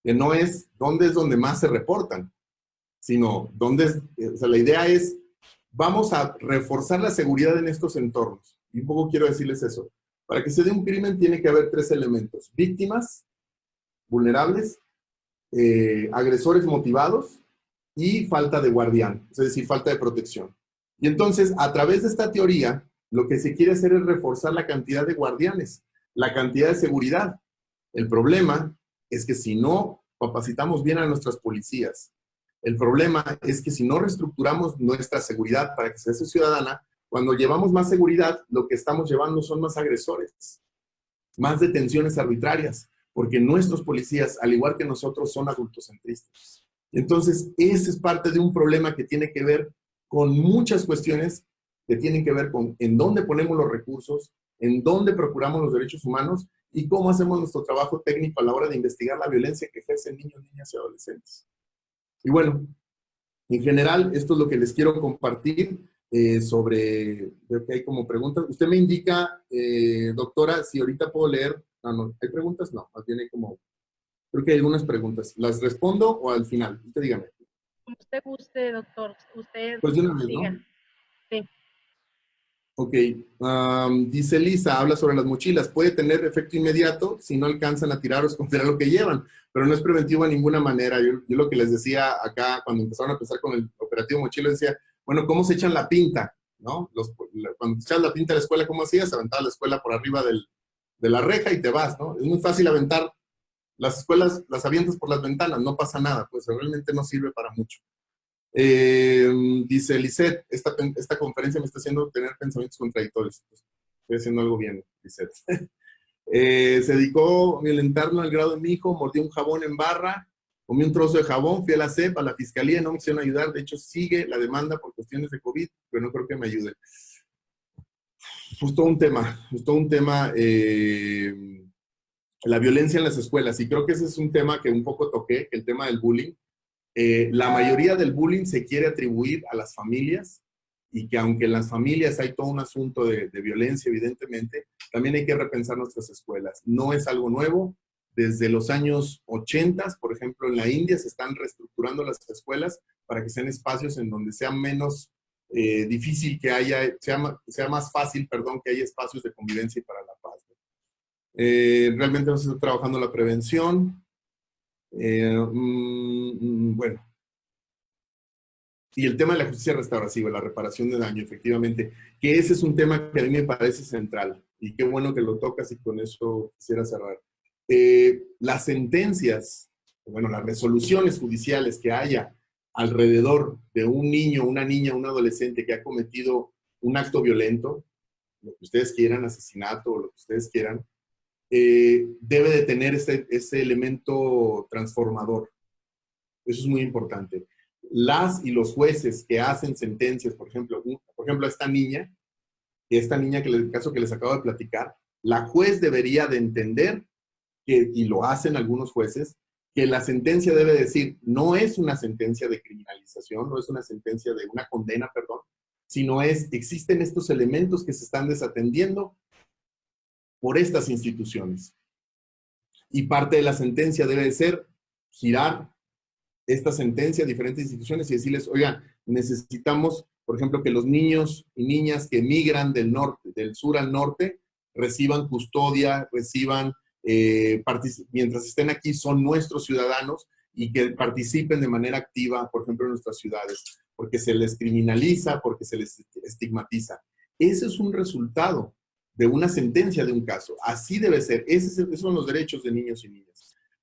Que no es dónde es donde más se reportan, sino o sea, la idea es, vamos a reforzar la seguridad en estos entornos. Y un poco quiero decirles eso. Para que se dé un crimen tiene que haber tres elementos: víctimas vulnerables, agresores motivados y falta de guardián, es decir, falta de protección. Y entonces, a través de esta teoría, lo que se quiere hacer es reforzar la cantidad de guardianes, la cantidad de seguridad. El problema es que si no capacitamos bien a nuestras policías, el problema es que si no reestructuramos nuestra seguridad para que sea ciudadana, cuando llevamos más seguridad, lo que estamos llevando son más agresores, más detenciones arbitrarias, porque nuestros policías, al igual que nosotros, son adultocentristas. Entonces, ese es parte de un problema que tiene que ver con muchas cuestiones que tienen que ver con en dónde ponemos los recursos, en dónde procuramos los derechos humanos y cómo hacemos nuestro trabajo técnico a la hora de investigar la violencia que ejercen niños, niñas y adolescentes. Y bueno, en general, esto es lo que les quiero compartir sobre lo que hay como preguntas. Usted me indica, doctora, si ahorita puedo leer. No, ¿hay preguntas? No, más bien hay como, creo que hay algunas preguntas. ¿Las respondo o al final? Usted dígame. Como usted guste, doctor. Usted Pues de una vez, diga. ¿no? Sí. Ok, dice Lisa, habla sobre las mochilas. Puede tener efecto inmediato si no alcanzan a tirar o esconder lo que llevan, pero no es preventivo de ninguna manera. Yo lo que les decía acá, cuando empezaron a pensar con el operativo mochila, decía, bueno, ¿cómo se echan la pinta? ¿No? Cuando te echas la pinta a la escuela, ¿cómo hacías? Aventabas la escuela por arriba de la reja y te vas, ¿no? Es muy fácil aventar. Las escuelas las avientas por las ventanas, no pasa nada, pues realmente no sirve para mucho. Dice Lisette, esta conferencia me está haciendo tener pensamientos contradictorios. Estoy haciendo algo bien, Lisette. Se dedicó a violentarlo al grado de mi hijo, mordió un jabón en barra, comí un trozo de jabón, fui a la CEP, a la fiscalía, no me quisieron ayudar, de hecho sigue la demanda por cuestiones de COVID, pero no creo que me ayude. Justo un tema, la violencia en las escuelas, y creo que ese es un tema que un poco toqué, el tema del bullying. La mayoría del bullying se quiere atribuir a las familias, y que aunque en las familias hay todo un asunto de violencia, evidentemente, también hay que repensar nuestras escuelas. No es algo nuevo. Desde los años 80, por ejemplo, en la India se están reestructurando las escuelas para que sean espacios en donde sea menos difícil que haya, sea más fácil, perdón, que haya espacios de convivencia y para la paz. Realmente no se está trabajando la prevención. Bueno. Y el tema de la justicia restaurativa, la reparación de daño, efectivamente, que ese es un tema que a mí me parece central. Y qué bueno que lo tocas y con eso quisiera cerrar. Las sentencias, bueno, las resoluciones judiciales que haya alrededor de un niño, una niña, un adolescente que ha cometido un acto violento, lo que ustedes quieran, asesinato o lo que ustedes quieran, debe de tener ese elemento transformador. Eso es muy importante. Las y los jueces que hacen sentencias, por ejemplo, esta niña que el caso que les acabo de platicar, la juez debería de entender, y lo hacen algunos jueces, que la sentencia debe decir, no es una sentencia de criminalización, no es una sentencia de una condena, perdón, sino existen estos elementos que se están desatendiendo por estas instituciones. Y parte de la sentencia debe de ser girar esta sentencia a diferentes instituciones y decirles, oigan, necesitamos, por ejemplo, que los niños y niñas que emigran del sur al norte, reciban custodia, mientras estén aquí, son nuestros ciudadanos y que participen de manera activa, por ejemplo, en nuestras ciudades, porque se les criminaliza, porque se les estigmatiza. Ese es un resultado de una sentencia de un caso. Así debe ser. Esos son los derechos de niños y niñas.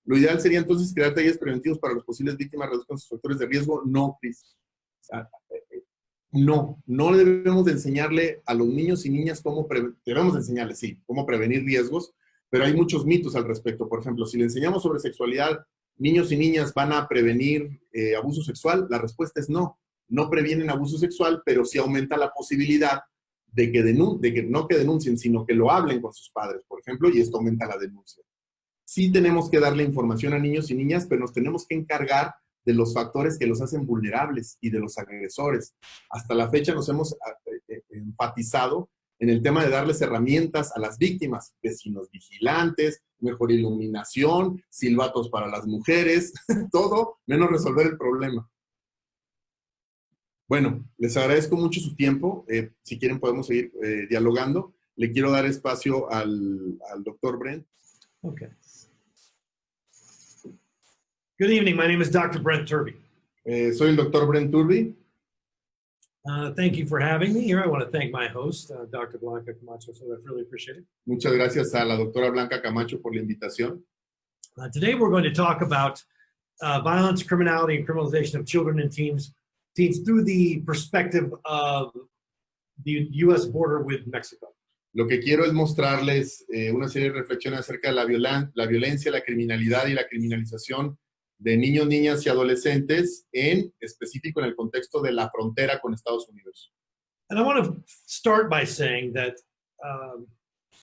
Lo ideal sería entonces crear talleres preventivos para las posibles víctimas, reduzcan sus factores de riesgo. No, Cris. No debemos de enseñarle a los niños y niñas debemos de enseñarles, sí, cómo prevenir riesgos, pero hay muchos mitos al respecto. Por ejemplo, si le enseñamos sobre sexualidad, niños y niñas van a prevenir abuso sexual, la respuesta es no. No previenen abuso sexual, pero sí aumenta la posibilidad de que no que denuncien, sino que lo hablen con sus padres, por ejemplo, y esto aumenta la denuncia. Sí tenemos que darle información a niños y niñas, pero nos tenemos que encargar de los factores que los hacen vulnerables y de los agresores. Hasta la fecha nos hemos enfatizado en el tema de darles herramientas a las víctimas, vecinos vigilantes, mejor iluminación, silbatos para las mujeres, todo menos resolver el problema. Bueno, les agradezco mucho su tiempo. Si quieren podemos seguir dialogando. Le quiero dar espacio al doctor Brent. Okay. Good evening. My name is Dr. Brent Turvey. Soy el doctor Brent Turvey. Thank you for having me here. I want to thank my host, Dr. Blanca Camacho, so I really appreciate it. Muchas gracias a la doctora Blanca Camacho por la invitación. Today we're going to talk about violence, criminality, and criminalization of children and teens through the perspective of the U.S. border with Mexico. Lo que quiero es mostrarles una serie de reflexiones acerca de la violencia, la criminalidad y la criminalización de niños, niñas y adolescentes, en específico en el contexto de la frontera con Estados Unidos. And I want to start by saying that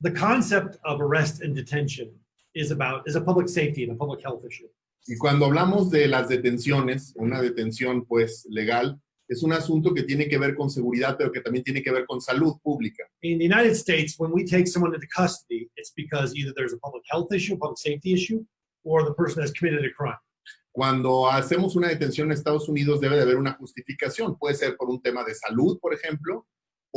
the concept of arrest and detention is a public safety and a public health issue. Y cuando hablamos de las detenciones, una detención pues legal, es un asunto que tiene que ver con seguridad, pero que también tiene que ver con salud pública. In the United States, when we take someone into custody, it's because either there's a public health issue, a public safety issue, or the person has committed a crime. Cuando hacemos una detención en Estados Unidos debe de haber una justificación. Puede ser por un tema de salud, por ejemplo,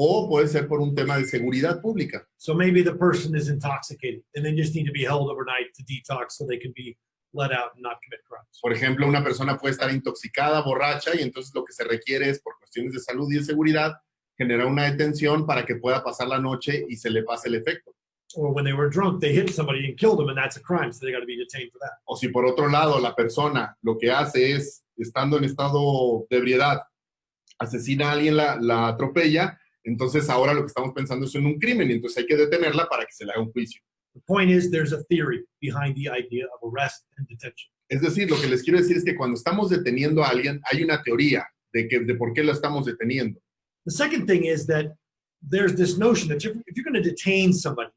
o puede ser por un tema de seguridad pública. So maybe the person is intoxicated and they just need to be held overnight to detox so they can be let out and not commit crimes. Por ejemplo, una persona puede estar intoxicada, borracha, y entonces lo que se requiere es, por cuestiones de salud y de seguridad, generar una detención para que pueda pasar la noche y se le pase el efecto. Or when they were drunk, they hit somebody and killed them, and that's a crime, so they got to be detained for that. O si por otro lado la persona lo que hace es, estando en estado de ebriedad, asesina a alguien, la atropella, entonces ahora lo que estamos pensando es en un crimen, y entonces hay que detenerla para que se le haga un juicio. The point is, there's a theory behind the idea of arrest and detention. Es decir, lo que les quiero decir es que cuando estamos deteniendo a alguien, hay una teoría de por qué lo estamos deteniendo. The second thing is that there's this notion that if you're going to detain somebody,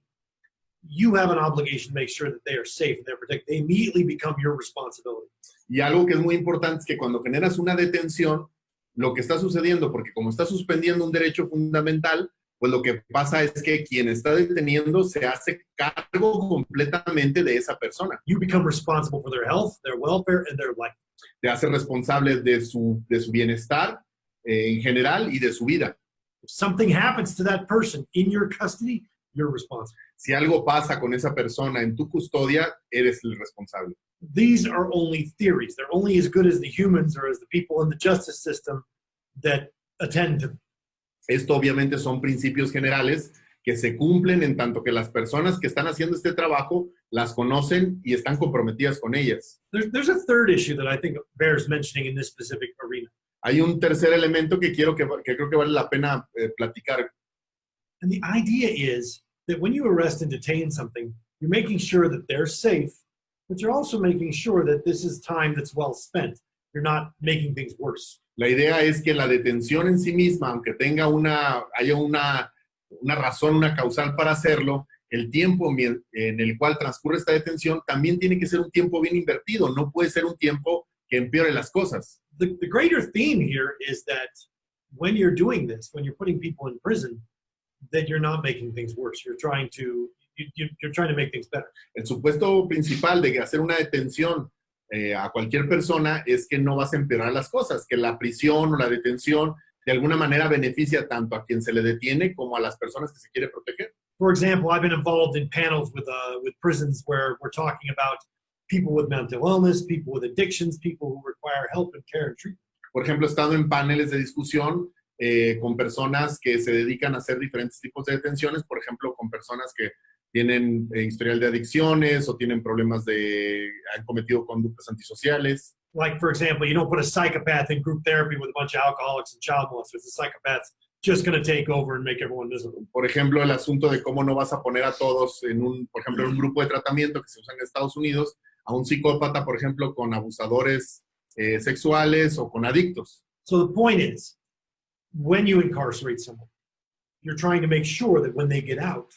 you have an obligation to make sure that they are safe and they're protected. They immediately become your responsibility. Y algo que es muy importante es que cuando generas una detención, lo que está sucediendo, porque como está suspendiendo un derecho fundamental, pues lo que pasa es que quien está deteniendo se hace cargo completamente de esa persona. You become responsible for their health, their welfare, and their life. Te hace responsable de su bienestar en general y de su vida. If something happens to that person in your custody, you're responsible. Si algo pasa con esa persona en tu custodia, eres el responsable. These are only theories. They're only as good as the humans or as the people in the justice system that attend to them. Esto obviamente son principios generales que se cumplen en tanto que las personas que están haciendo este trabajo las conocen y están comprometidas con ellas. There's a third issue that I think bears mentioning in this specific arena. Hay un tercer elemento que creo que vale la pena platicar. And the idea is that when you arrest and detain something, you're making sure that they're safe, but you're also making sure that this is time that's well spent. You're not making things worse. La idea es que la detención en sí misma, aunque haya una razón, una causal para hacerlo, el tiempo en el cual transcurre esta detención también tiene que ser un tiempo bien invertido. No puede ser un tiempo que empeore las cosas. The greater theme here is that when you're doing this, when you're putting people in prison, that you're not making things worse. You're trying to make things better. El supuesto principal de hacer una detención a cualquier persona es que no vas a empeorar las cosas, que la prisión o la detención de alguna manera beneficia tanto a quien se le detiene como a las personas que se quiere proteger. For example, I've been involved in panels with prisons where we're talking about people with mental illness, people with addictions, people who require help and care and treatment. Por ejemplo, he estado en paneles de discusión con personas que se dedican a hacer diferentes tipos de detenciones, por ejemplo, con personas que tienen historial de adicciones o tienen problemas han cometido conductas antisociales. Like, for example, you don't put a psychopath in group therapy with a bunch of alcoholics and child molesters. The psychopath's just going to take over and make everyone miserable. Por ejemplo, el asunto de cómo no vas a poner a todos por ejemplo, en un grupo de tratamiento que se usa en Estados Unidos, a un psicópata, por ejemplo, con abusadores sexuales o con adictos. So the point is, when you incarcerate someone, you're trying to make sure that when they get out,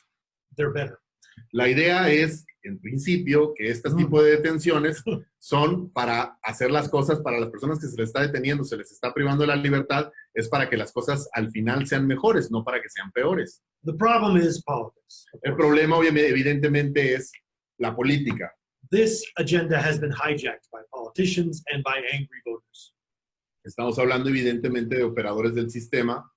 they're better. La idea es, en principio, que este tipo de detenciones son para hacer las cosas para las personas que se les está deteniendo, se les está privando de la libertad, es para que las cosas al final sean mejores, no para que sean peores. The problem is politics. El problema, obviamente, evidentemente, es la política. This agenda has been hijacked by politicians and by angry voters. Estamos hablando, evidentemente, de operadores del sistema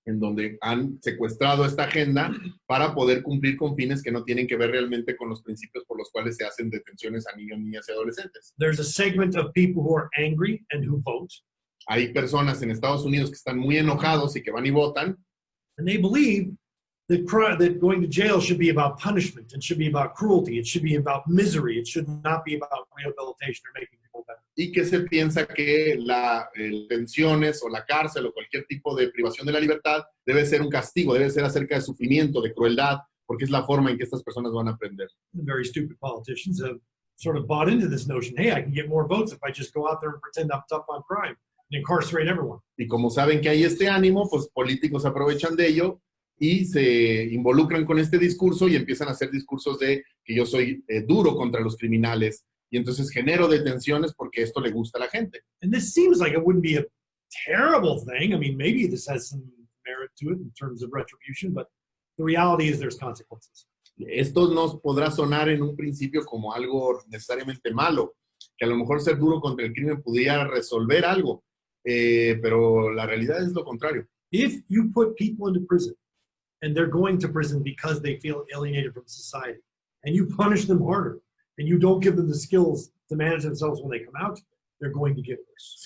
en donde han secuestrado esta agenda para poder cumplir con fines que no tienen que ver realmente con los principios por los cuales se hacen detenciones a niños, niñas y adolescentes. There's a segment of people who are angry and who vote. Hay personas en Estados Unidos que están muy enojados y que van y votan. And they believe that going to jail should be about punishment. It should be about cruelty. It should be about misery. It should not be about rehabilitation or making people better. Y que se piensa que las detenciones o la cárcel o cualquier tipo de privación de la libertad debe ser un castigo, debe ser acerca de sufrimiento, de crueldad, porque es la forma en que estas personas van a aprender. The very stupid politicians have sort of bought into this notion, hey, I can get more votes if I just go out there and pretend I'm tough on crime and incarcerate everyone. Y como saben que hay este ánimo, pues políticos aprovechan de ello y se involucran con este discurso y empiezan a hacer discursos de que yo soy duro contra los criminales y entonces genero detenciones porque esto le gusta a la gente. And this seems like it wouldn't be a terrible thing. I mean, maybe this has some merit to it in terms of retribution, but the reality is there's consequences. Esto nos podrá sonar en un principio como algo necesariamente malo, que a lo mejor ser duro contra el crimen pudiera resolver algo, pero la realidad es lo contrario. If you put people into prison and they're going to prison because they feel alienated from society, and you punish them harder, and you don't give them the skills to manage themselves when they come out, they're going to get worse.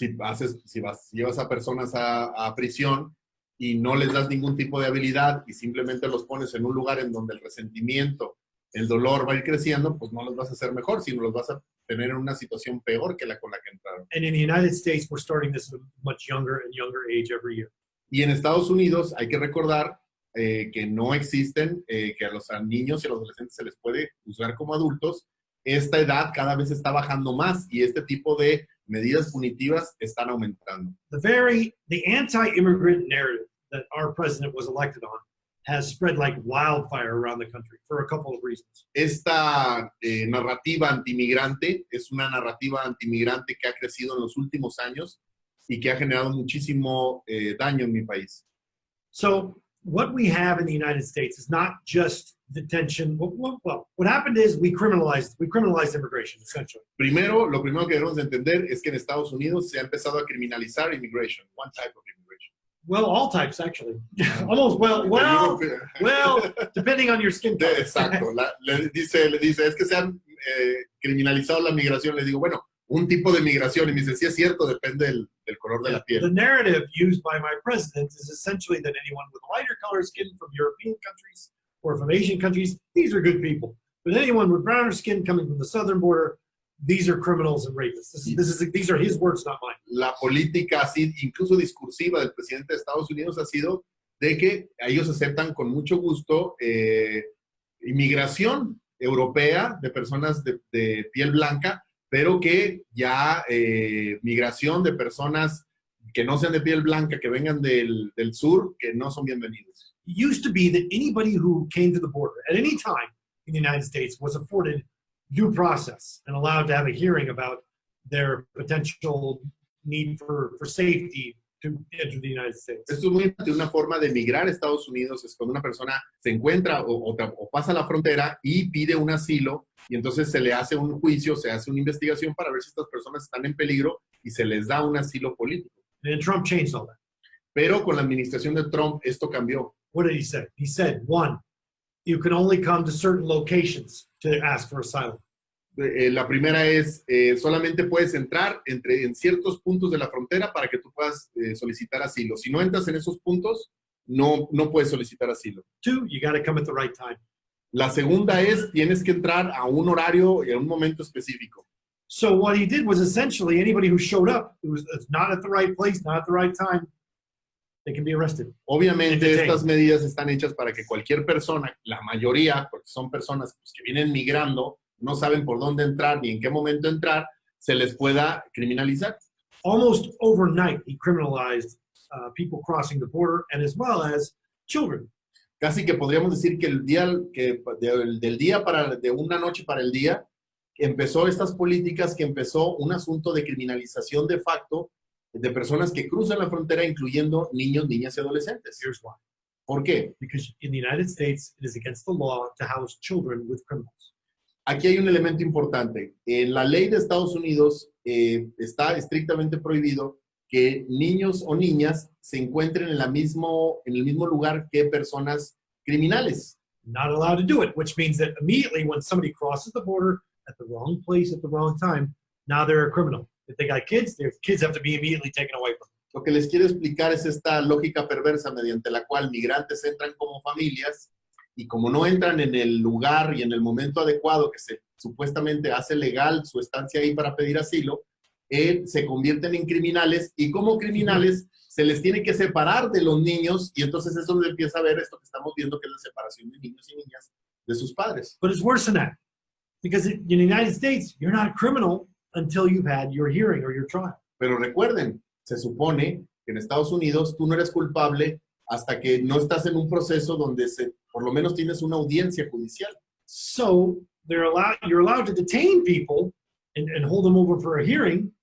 Llevas a personas a prisión y no les das ningún tipo de habilidad y simplemente los pones en un lugar en donde el resentimiento, el dolor va a ir creciendo, pues no los vas a hacer mejor, sino los vas a tener en una situación peor que la con la que entraron. And in the United States, we're starting this at a much younger and younger age every year. Y en Estados Unidos hay que recordar que no existen, que a los niños y a los adolescentes se les puede juzgar como adultos. Esta edad cada vez está bajando más y este tipo de medidas punitivas están aumentando. The anti-immigrant narrative that our president was elected on has spread like wildfire around the country for a couple of reasons. Esta narrativa antimigrante es una narrativa antimigrante que ha crecido en los últimos años y que ha generado muchísimo daño en mi país. So what we have in the United States is not just detention. Well, what happened is we criminalized immigration, essentially. Lo primero que debemos de entender es que en Estados Unidos se ha empezado a criminalizar immigration, one type of immigration. Well, all types, actually. Almost, well, depending on your skin color. Exacto. Le dice, es que se han criminalizado la migración. Le digo, bueno, un tipo de migración. Y me dice, sí es cierto, depende del color de la piel. The narrative used by my president is essentially that anyone with lighter color skin from European countries or from Asian countries, these are good people. But anyone with browner skin coming from the southern border, these are criminals and rapists. These are his words, not mine. La política así, incluso discursiva del presidente de Estados Unidos ha sido de que ellos aceptan con mucho gusto inmigración europea de personas de piel blanca, pero que ya migración de personas que no sean de piel blanca, que vengan del sur, que no son bienvenidos. It used to be that anybody who came to the border at any time in the United States was afforded due process and allowed to have a hearing about their potential need for safety to enter the United States. Esto es muy importante. Una forma de migrar a Estados Unidos es cuando una persona se encuentra o pasa la frontera y pide un asilo y entonces se le hace un juicio, se hace una investigación para ver si estas personas están en peligro y se les da un asilo político. And Trump changed all that. Pero con la administración de Trump esto cambió. What did he say? He said, one, you can only come to certain locations to ask for asylum. La primera es, solamente puedes entrar en ciertos puntos de la frontera para que tú puedas solicitar asilo. Si no entras en esos puntos, no puedes solicitar asilo. Two, you got to come at the right time. La segunda es, tienes que entrar a un horario y a un momento específico. So what he did was essentially anybody who showed up, who was not at the right place, not at the right time, they can be arrested. Obviamente estas medidas están hechas para que cualquier persona, la mayoría, porque son personas pues, que vienen migrando, no saben por dónde entrar ni en qué momento entrar, se les pueda criminalizar. Almost overnight, he criminalized people crossing the border and as well as children. Casi que podríamos decir que de una noche para el día, empezó estas políticas, que empezó un asunto de criminalización de facto de personas que cruzan la frontera, incluyendo niños, niñas y adolescentes. Here's why. ¿Por qué? Because in the United States, it is against the law to house children with criminals. Aquí hay un elemento importante. En la ley de Estados Unidos está estrictamente prohibido que niños o niñas se encuentren en el mismo lugar que personas criminales. Not allowed to do it, which means that immediately when somebody crosses the border at the wrong place at the wrong time, now they're a criminal. If they got kids, their kids have to be immediately taken away from them. Lo que les quiero explicar es esta lógica perversa mediante la cual migrantes entran como familias y como no entran en el lugar y en el momento adecuado que se supuestamente hace legal su estancia ahí para pedir asilo, se convierten en criminales y como criminales se les tiene que separar de los niños y entonces es donde empieza a ver esto que estamos viendo, que es la separación de niños y niñas de sus padres. But it's worse than that. Because in the United States, you're not a criminal until you've had your hearing or your trial. Pero recuerden, se supone que en Estados Unidos tú no eres culpable hasta que no estás en un proceso donde por lo menos tienes una audiencia judicial. So you're allowed to detain people and hold them over for a hearing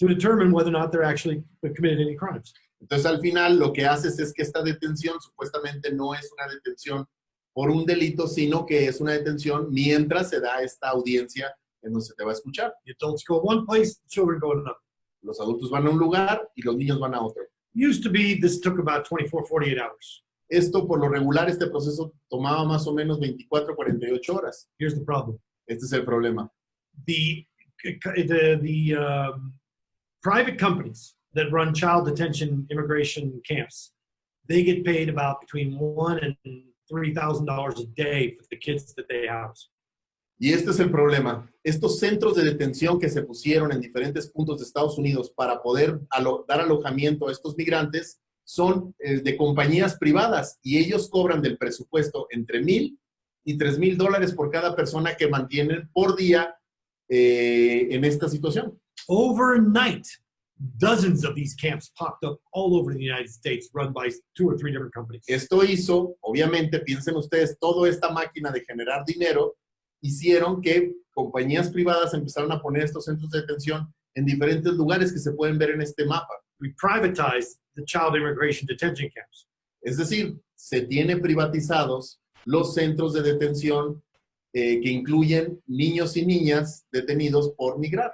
to determine whether or not they're actually committed any crimes. Entonces al final lo que haces es que esta detención supuestamente no es una detención por un delito, sino que es una detención mientras se da esta audiencia en donde se te va a escuchar. The adults go one place, the children go another. Los adultos van a un lugar y los niños van a otro. Used to be, this took about 24, 48 hours. Esto, por lo regular, este proceso tomaba más o menos 24, 48 horas. Here's the problem. Este es el problema. The private companies that run child detention immigration camps, they get paid about between $1,000 and $3,000 a day for the kids that they house. Y este es el problema. Estos centros de detención que se pusieron en diferentes puntos de Estados Unidos para poder dar alojamiento a estos migrantes son de compañías privadas y ellos cobran del presupuesto entre $1,000 y $3,000 por cada persona que mantienen por día en esta situación. Overnight, dozens of these camps popped up all over the United States, run by 2 or 3 different companies. Esto hizo, obviamente, piensen ustedes, toda esta máquina de generar dinero hicieron que compañías privadas empezaron a poner estos centros de detención en diferentes lugares que se pueden ver en este mapa. We privatized the child immigration detention camps. Es decir, se tienen privatizados los centros de detención que incluyen niños y niñas detenidos por migrar.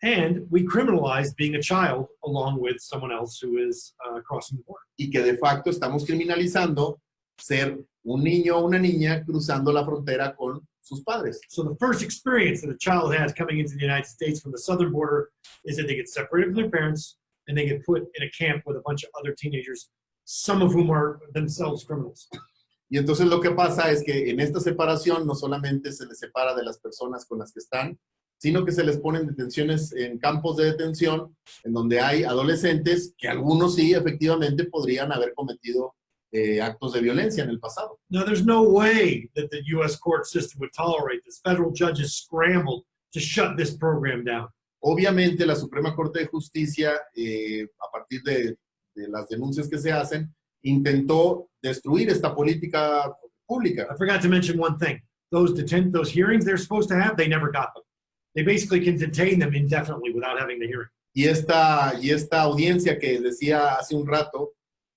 And we criminalized being a child along with someone else who is crossing the border. Y que de facto estamos criminalizando ser un niño o una niña cruzando la frontera con sus padres. So the first experience that a child has coming into the United States from the southern border is that they get separated from their parents and they get put in a camp with a bunch of other teenagers, some of whom are themselves criminals. Y entonces lo que pasa es que en esta separación no solamente se les separa de las personas con las que están, sino que se les ponen detenciones en campos de detención en donde hay adolescentes que algunos sí efectivamente podrían haber cometido actos de violencia en el pasado. Now, there's no way that the U.S. court system would tolerate this. Federal judges scrambled to shut this program down. Obviamente la Suprema Corte de Justicia, a partir de las denuncias que se hacen, intentó destruir esta política pública. I forgot to mention one thing. Those hearings they're supposed to have, they never got them. They basically can detain them indefinitely without having the hearing. Y esta audiencia que decía hace un rato,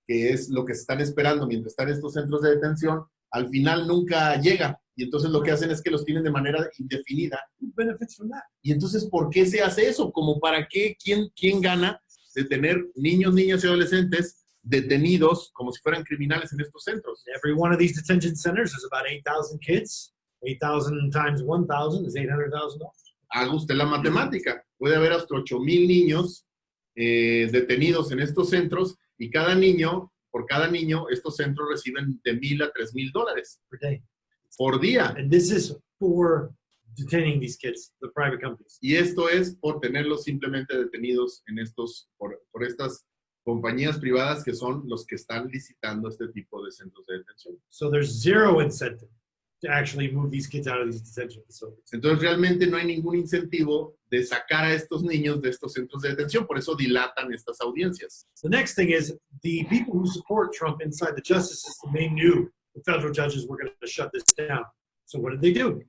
que es lo que se están esperando mientras están en estos centros de detención, al final nunca llega. Y entonces lo que hacen es que los tienen de manera indefinida. Who benefits from that? Y entonces, ¿por qué se hace eso? ¿Como para qué? ¿Quién gana de tener niños, niñas y adolescentes detenidos como si fueran criminales en estos centros? Every one of these detention centers is about 8,000 kids. 8,000 times 1,000 is $800,000. Haga usted la matemática. Puede haber hasta 8,000 niños detenidos en estos centros y por cada niño, estos centros reciben de $1,000 a $3,000 Per day. por día. And this is for detaining these kids, the private companies. Y esto es por tenerlos simplemente detenidos en por estas compañías privadas que son los que están licitando este tipo de centros de detención. So there's zero incentive to actually move these kids out of these detention facilities. Entonces realmente no hay ningún incentivo de sacar a estos niños de estos centros de detención, por eso dilatan estas audiencias. The next thing is the people who support Trump inside the justice system, they knew the federal judges were going to shut this down. So what did they do?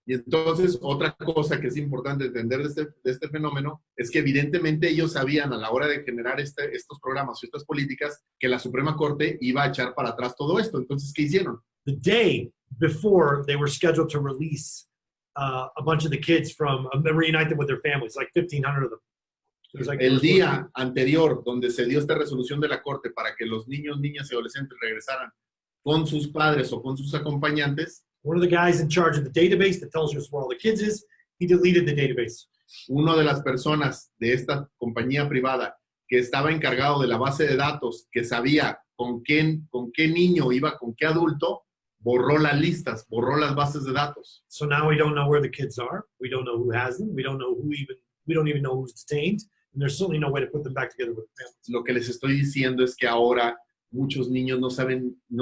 Y entonces otra cosa que es importante entender de este fenómeno es que evidentemente ellos sabían a la hora de generar estos programas y estas políticas que la Suprema Corte iba a echar para atrás todo esto. Entonces, ¿qué hicieron? The day before they were scheduled to release a bunch of the kids reunite them with their families, like 1,500 of them. El día anterior, donde se dio esta resolución de la Corte para que los niños, niñas y adolescentes regresaran con sus padres o con sus acompañantes, one of the guys in charge of the database that tells us where all the kids is, he deleted the database. Una de las personas de esta compañía privada que estaba encargado de la base de datos, que sabía con qué niño iba, con qué adulto, borró las listas, borró las bases de datos. So now we don't know where the kids are. We don't know who has them. We don't even know who's detained. And there's certainly no way to put them back together with the families. Lo que les estoy diciendo es que ahora muchos niños no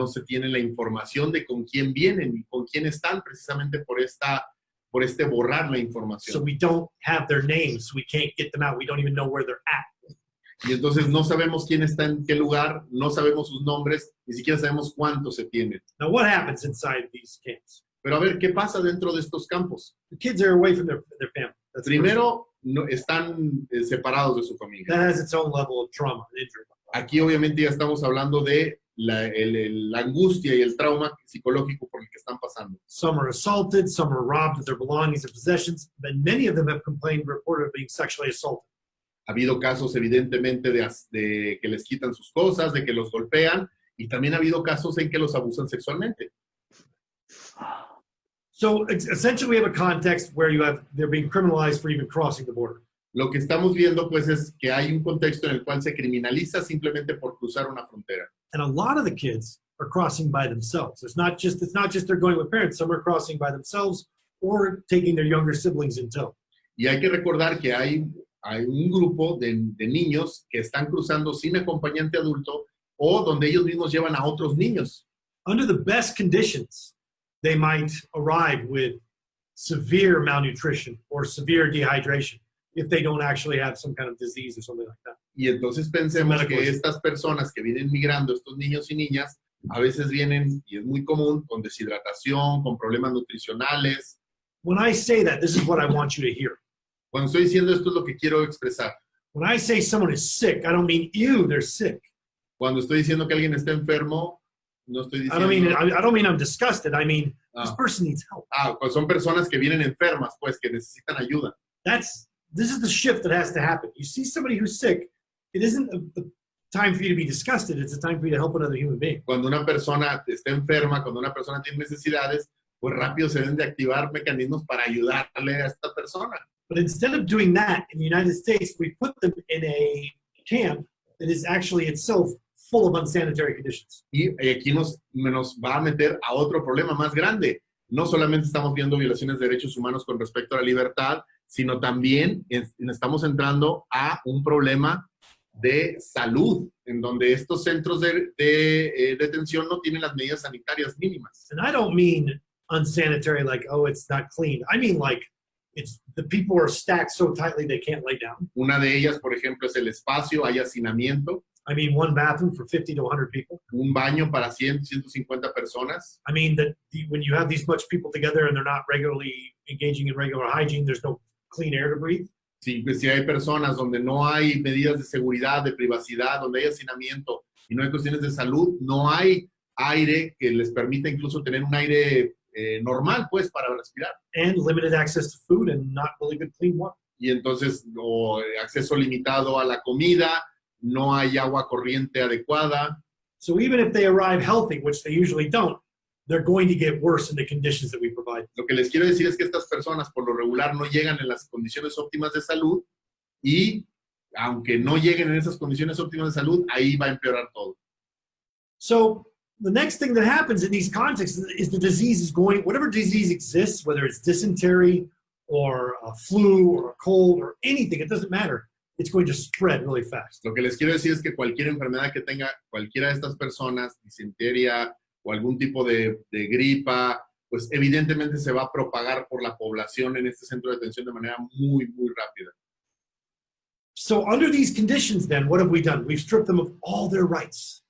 se tienen la información de con quién vienen y con quién están, precisamente por este borrar la información. So we don't have their names. We can't get them out. We don't even know where they're at. Y entonces no sabemos quién está en qué lugar, no sabemos sus nombres, ni siquiera sabemos cuántos se tienen. Now, what happens inside these camps? Pero a ver, ¿qué pasa dentro de estos campos? The kids are away from their family. That's Primero, están separados de su familia. that has its own level of trauma and injury. Aquí obviamente ya estamos hablando de la angustia y el trauma psicológico por el que están pasando. Some are assaulted, some are robbed of their belongings and possessions, and many of them have reported of being sexually assaulted. Ha habido casos, evidentemente, de que les quitan sus cosas, de que los golpean, y también ha habido casos en que los abusan sexualmente. So essentially, we have a context where they're being criminalized for even crossing the border. Lo que estamos viendo, pues, es que hay un contexto en el cual se criminaliza simplemente por cruzar una frontera. And a lot of the kids are crossing by themselves. It's not just they're going with parents. Some are crossing by themselves or taking their younger siblings in tow. Y hay que recordar que hay un grupo de niños que están cruzando sin acompañante adulto o donde ellos mismos llevan a otros niños. Under the best conditions, they might arrive with severe malnutrition or severe dehydration if they don't actually have some kind of disease or something like that. Y entonces pensemos que estas personas que vienen migrando, estos niños y niñas, a veces vienen, y es muy común, con deshidratación, con problemas nutricionales. When I say that, this is what I want you to hear. Cuando estoy diciendo esto es lo que quiero expresar. When I say someone is sick, I don't mean, ew, they're sick. Cuando estoy diciendo que alguien está enfermo, no estoy diciendo... I don't mean I'm disgusted. I mean, this person needs help. Pues son personas que vienen enfermas, pues, que necesitan ayuda. This is the shift that has to happen. You see somebody who's sick, it isn't a time for you to be disgusted. It's a time for you to help another human being. Cuando una persona está enferma, cuando una persona tiene necesidades, pues rápido se deben de activar mecanismos para ayudarle a esta persona. But instead of doing that in the United States, we put them in a camp that is actually itself full of unsanitary conditions. Y aquí nos va a meter a otro problema más grande. No solamente estamos viendo violaciones de derechos humanos con respecto a la libertad, sino también estamos entrando a un problema de salud, en donde estos centros de detención no tienen las medidas sanitarias mínimas. And I don't mean unsanitary like, oh, it's not clean. I mean like the people are stacked so tightly they can't lay down. Una de ellas, por ejemplo, es el espacio, hay hacinamiento. I mean one bathroom for 50 to 100 people. Un baño para 100, 150 personas. I mean that when you have these much people together and they're not regularly engaging in regular hygiene, there's no clean air to breathe. Sí, pues si hay personas donde no hay medidas de seguridad, de privacidad, donde hay hacinamiento y no hay cuestiones de salud, no hay aire que les permita incluso tener un aire normal, pues, para respirar. And limited access to food and not really good clean water. Y entonces, acceso limitado a la comida, no hay agua corriente adecuada. So even if they arrive healthy, which they usually don't, they're going to get worse in the conditions that we provide. Lo que les quiero decir es que estas personas por lo regular no llegan en las condiciones óptimas de salud y aunque no lleguen en esas condiciones óptimas de salud, ahí va a empeorar todo. So the next thing that happens in these contexts is the disease is going, whatever disease exists, whether it's dysentery or a flu or a cold or anything, it doesn't matter. It's going to spread really fast. Lo que les quiero decir es que cualquier enfermedad que tenga cualquiera de estas personas, disentería o algún tipo de gripa, pues evidentemente se va a propagar por la población en este centro de detención de manera muy, muy rápida. So under these conditions then, what have we done? We've stripped them of all their rights.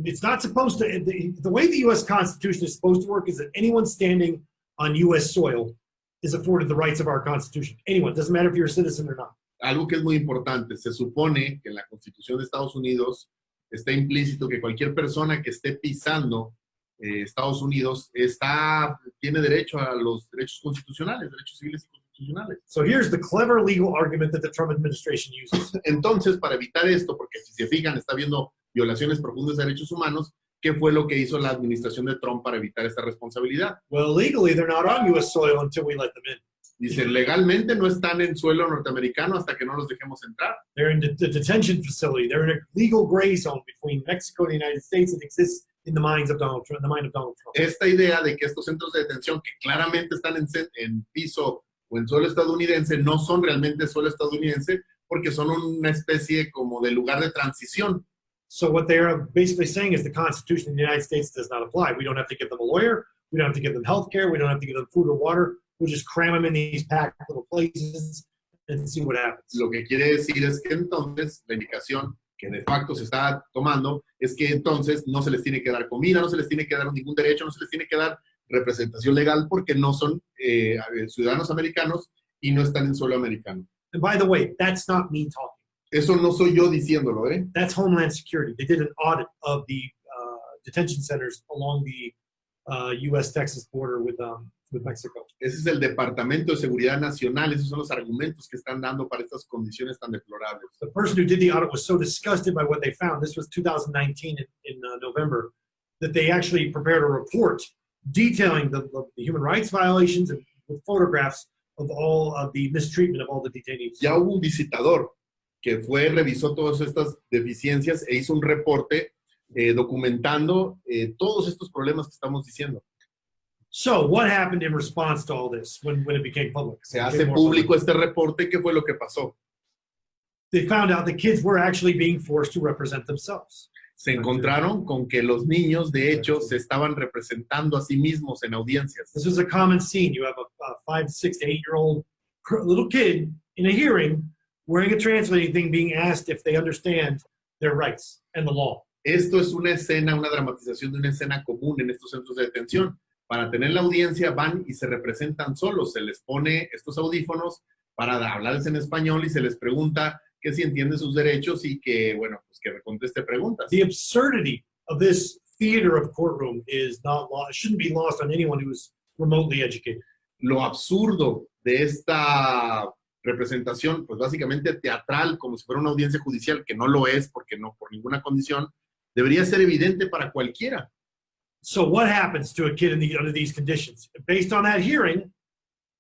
It's not supposed to, the way the U.S. Constitution is supposed to work is that anyone standing on U.S. soil is afforded the rights of our Constitution. Anyone, doesn't matter if you're a citizen or not. Algo que es muy importante, se supone que en la Constitución de Estados Unidos está implícito que cualquier persona que esté pisando Estados Unidos tiene derecho a los derechos constitucionales, derechos civiles y constitucionales. So here's the clever legal argument that the Trump administration uses. Entonces, para evitar esto, porque si se fijan, está habiendo violaciones profundas de derechos humanos, ¿qué fue lo que hizo la administración de Trump para evitar esta responsabilidad? Well, legally, they're not on U.S. soil until we let them in. Dice, legalmente no están en suelo norteamericano hasta que no los dejemos entrar. They're in the detention facility. They're in a legal gray zone between Mexico and the United States that exists in the mind of Donald Trump. Esta idea de que estos centros de detención que claramente están en piso o en suelo estadounidense no son realmente suelo estadounidense porque son una especie como de lugar de transición. So what they are basically saying is the Constitution of the United States does not apply. We don't have to give them a lawyer. We don't have to give them health care. We don't have to give them food or water. We'll just cram them in these packed little places and see what happens. Lo que quiere decir es que entonces la indicación que de facto se está tomando es que entonces no se les tiene que dar comida, no se les tiene que dar ningún derecho, no se les tiene que dar representación legal porque no son ciudadanos americanos y no están en suelo americano. And by the way, that's not me talking. Eso no soy yo diciéndolo, ¿eh? That's Homeland Security. They did an audit of the detention centers along the U.S.-Texas border with Mexico. Ese es el Departamento de Seguridad Nacional. Esos son los argumentos que están dando para estas condiciones tan deplorables. The person who did the audit was so disgusted by what they found. This was 2019 in November, that they actually prepared a report detailing the human rights violations and with photographs of all of the mistreatment of all the detainees. Ya hubo un visitador que fue, revisó todas estas deficiencias e hizo un reporte documentando todos estos problemas que estamos diciendo. So what happened in response to all this when it became public? Se hace público este reporte. ¿Qué fue lo que pasó? They found out the kids were actually being forced to represent themselves. Se encontraron con que los niños, de hecho, se estaban representando a sí mismos en audiencias. This was a common scene. You have a 5, 6, 8-year-old little kid in a hearing wearing a translating thing being asked if they understand their rights and the law. Esto es una escena, una dramatización de una escena común en estos centros de detención. Para tener la audiencia van y se representan solos. Se les pone estos audífonos para hablarles en español y se les pregunta que si entienden sus derechos y que, bueno, pues que conteste preguntas. The absurdity of this theater of courtroom is not lost, shouldn't be lost on anyone who's remotely educated. Lo absurdo de esta representación, pues básicamente teatral, como si fuera una audiencia judicial, que no lo es porque no, por ninguna condición, debería ser evidente para cualquiera. So what happens to a kid under these conditions? Based on that hearing,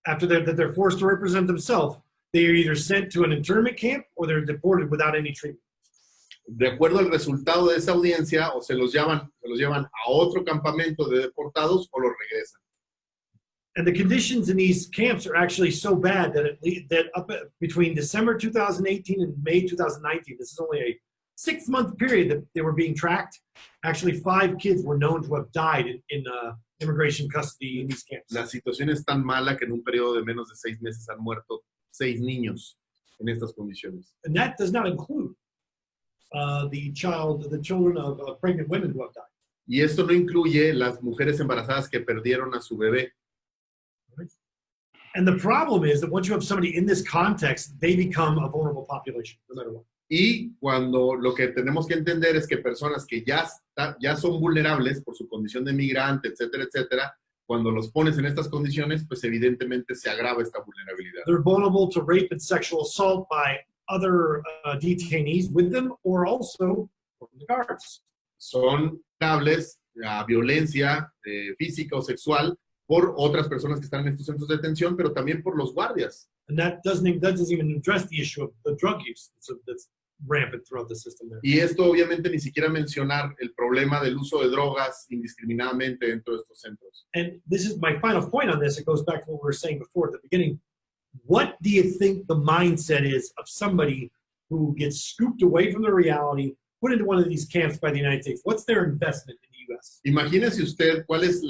after that they're forced to represent themselves, they are either sent to an internment camp or they're deported without any treatment. De acuerdo al resultado de esa audiencia, o se los llevan a otro campamento de deportados o los regresan. And the conditions in these camps are actually so bad that between December 2018 and May 2019, this is only a 6-month period that they were being tracked. Actually, 5 kids were known to have died in immigration custody in these camps. La situación es tan mala que en un periodo de menos de 6 meses han muerto 6 niños en estas condiciones. And that does not include the children of pregnant women who have died. Y esto no incluye las mujeres embarazadas que perdieron a su bebé. And the problem is that once you have somebody in this context, they become a vulnerable population, no matter what. Y cuando lo que tenemos que entender es que personas que ya son vulnerables por su condición de migrante, etcétera, etcétera, cuando los pones en estas condiciones, pues evidentemente se agrava esta vulnerabilidad. They're vulnerable to rape and sexual assault by other detainees with them or also from the guards. Son vulnerables a violencia física o sexual por otras personas que están en estos centros de detención, pero también por los guardias. And that doesn't even address the issue of the drug use that's rampant throughout the system there. Y esto obviamente ni siquiera mencionar el problema del uso de drogas indiscriminadamente dentro de estos centros. And this is my final point on this. It goes back to what we were saying before at the beginning. What do you think the mindset is of somebody who gets scooped away from the reality, put into one of these camps by the United States? What's their investment in the U.S.? Imagínese usted cuál es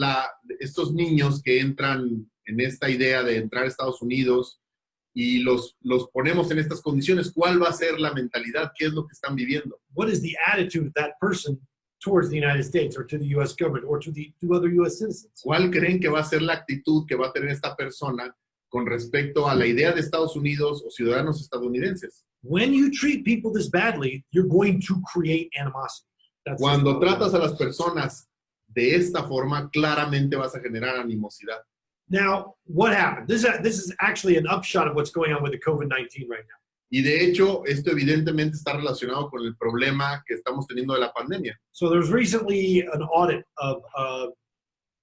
estos niños que entran en esta idea de entrar a Estados Unidos y los ponemos en estas condiciones. ¿Cuál va a ser la mentalidad? ¿Qué es lo que están viviendo? What is the attitude of that person towards the United States or to the U.S. government or to other U.S. citizens? ¿Cuál creen que va a ser la actitud que va a tener esta persona con respecto a la idea de Estados Unidos o ciudadanos estadounidenses? When you treat people this badly, you're going to create animosity. Cuando tratas a las personas de esta forma, claramente vas a generar animosidad. Now, what happened? This is actually an upshot of what's going on with the COVID-19 right now. Y de hecho, esto evidentemente está relacionado con el problema que estamos teniendo de la pandemia. So there was recently an audit of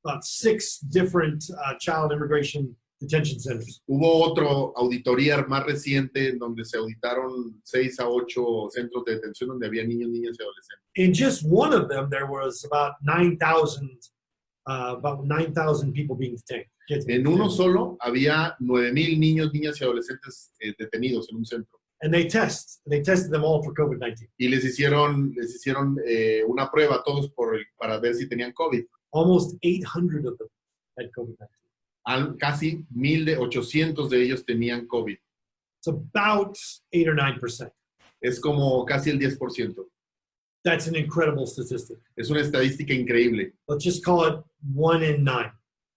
about 6 different child immigration detention centers. Hubo otra auditoría más reciente en donde se auditaron 6 a 8 centros de detención donde había niños, niñas y adolescentes. In just one of them, there was about 9,000 people being detained. En uno solo había 9,000 niños, niñas y adolescentes detenidos en un centro. And they tested them all for COVID-19. Y les hicieron una prueba a todos para ver si tenían COVID. Almost 800 of them had COVID-19. Casi 1,800 de ellos tenían COVID. It's about 8 or 9%. Es como casi el 10%. That's an incredible statistic. Es una estadística increíble. Let's just call it 1 in 9.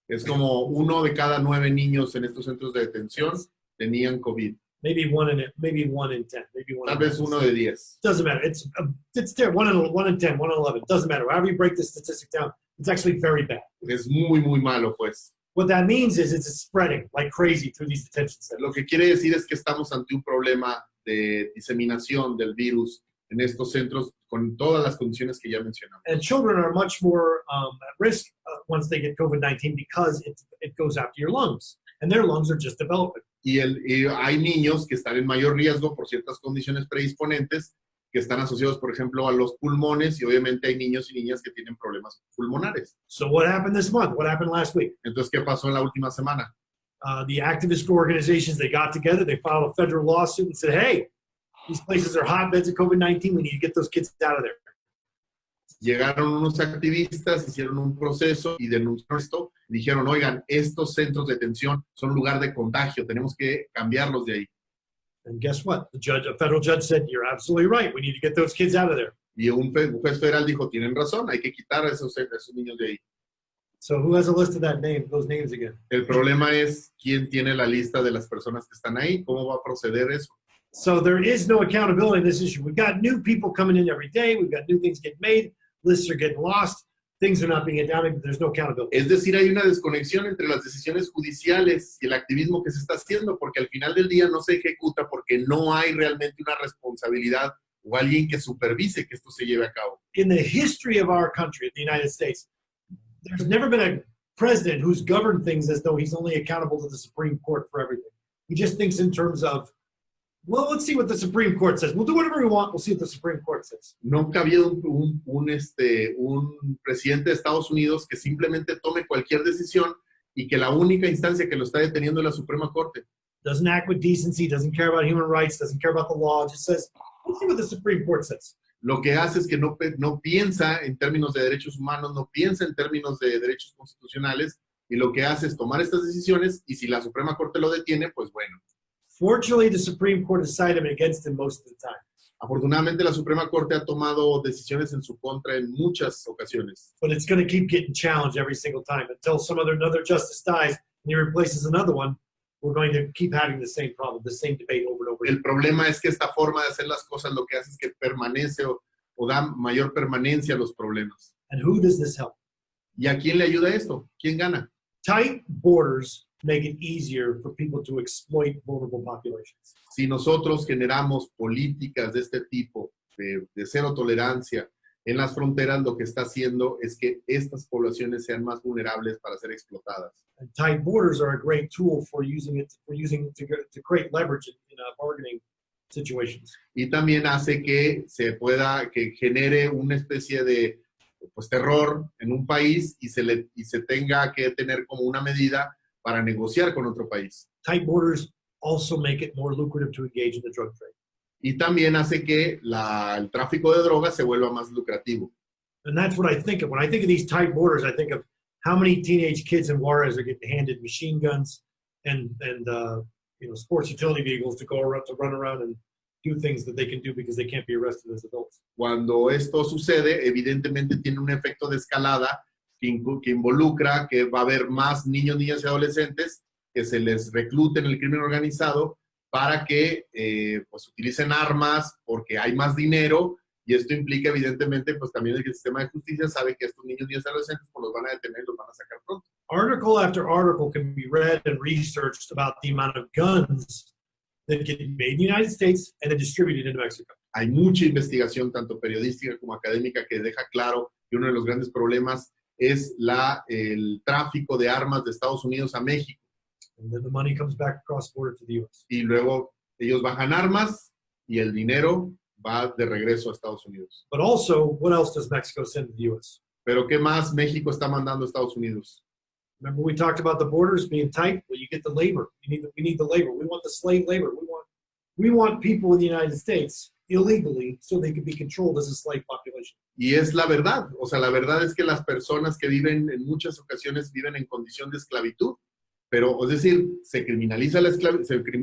Es como 1 de cada 9 niños en estos centros de detención tenían COVID. Maybe 1 in 10. Maybe 1 Tal vez 1 de 10. Doesn't matter. It's there. 1 in 10, 1 in 11. Doesn't matter. However you break this statistic down, It's actually very bad. Es muy, muy malo, pues. What that means is it's spreading like crazy through these detention centers. Lo que quiere decir es que estamos ante un problema de diseminación del virus en estos centros con todas las condiciones que ya mencionamos. And children are much more at risk once they get COVID-19 because it goes after your lungs, and their lungs are just developing. Y hay niños que están en mayor riesgo por ciertas condiciones predisponentes que están asociados, por ejemplo, a los pulmones, y obviamente hay niños y niñas que tienen problemas pulmonares. So what happened this month? What happened last week? Entonces, ¿qué pasó en la última semana? The activist organizations, they got together, they filed a federal lawsuit and said, hey, these places are hotbeds of COVID-19. We need to get those kids out of there. Llegaron unos activistas, hicieron un proceso y denunciaron esto. Dijeron, oigan, estos centros de detención son lugar de contagio, tenemos que cambiarlos de ahí. And guess what? A federal judge said, you're absolutely right. We need to get those kids out of there. Y un juez federal dijo, tienen razón, hay que quitar a esos niños de ahí. So who has a list of those names again? El problema es quién tiene la lista de las personas que están ahí, cómo va a proceder eso. So there is no accountability in this issue. We've got new people coming in every day. We've got new things getting made. Lists are getting lost. Things are not being adopted. There's no accountability. Es decir, hay una desconexión entre las decisiones judiciales y el activismo que se está haciendo, porque al final del día no se ejecuta porque no hay realmente una responsabilidad o alguien que supervise que esto se lleve a cabo. In the history of our country, the United States, there's never been a president who's governed things as though he's only accountable to the Supreme Court for everything. He just thinks in terms of, well, let's see what the Supreme Court says. We'll do whatever we want. We'll see what the Supreme Court says. Nunca ha habido un presidente de Estados Unidos que simplemente tome cualquier decisión y que la única instancia que lo está deteniendo es la Suprema Corte. Doesn't act with decency, doesn't care about human rights, doesn't care about the law, just says, let's see what the Supreme Court says. Lo que hace es que no piensa en términos de derechos humanos, no piensa en términos de derechos constitucionales, y lo que hace es tomar estas decisiones, y si la Suprema Corte lo detiene, pues bueno. Fortunately, the Supreme Court has sided against him most of the time. Afortunadamente, la Suprema Corte ha tomado decisiones en su contra en muchas ocasiones. But it's going to keep getting challenged every single time until another justice dies and he replaces another one. We're going to keep having the same problem, the same debate over and over again. El problema es que esta forma de hacer las cosas lo que hace es que permanece o da mayor permanencia a los problemas. And who does this help? ¿Y a quién le ayuda esto? ¿Quién gana? Tight borders make it easier for people to exploit vulnerable populations. Si nosotros generamos políticas de este tipo, de cero tolerancia en las fronteras, lo que está haciendo es que estas poblaciones sean más vulnerables para ser explotadas. And tight borders are a great tool for using it to create leverage in bargaining situations. Y también hace que que genere una especie de terror en un país y se tenga que tener como una medida para negociar con otro país. Tight borders also make it more lucrative to engage in the drug trade. Y también hace que el tráfico de drogas se vuelva más lucrativo. And that's what I think of. When I think of these tight borders, I think of how many teenage kids in Juarez are getting handed machine guns and sports utility vehicles to run around and do things that they can do because they can't be arrested as adults. Cuando esto sucede, evidentemente tiene un efecto de escalada que involucra que va a haber más niños, niñas y adolescentes que se les reclute en el crimen organizado para que utilicen armas porque hay más dinero, y esto implica evidentemente pues también que el sistema de justicia sabe que estos niños, niñas y adolescentes pues los van a detener, los van a sacar pronto. Article after article can be read and researched about the amount of guns that get made in the United States and then distributed into Mexico. Hay mucha investigación, tanto periodística como académica, que deja claro que uno de los grandes problemas es el tráfico de armas de Estados Unidos a México. And then the money comes back across border to the U.S. Y luego ellos bajan armas y el dinero va de regreso a Estados Unidos. But also, what else does Mexico send to the U.S.? Pero ¿qué más México está mandando a Estados Unidos? Remember we talked about the borders being tight? Well, you get the labor. We need the labor. We want the slave labor. We want people in the United States illegally so they can be controlled as a slave population. Y es la verdad. O sea, la verdad es que las personas que viven en muchas ocasiones viven en condición de esclavitud. Pero, es decir,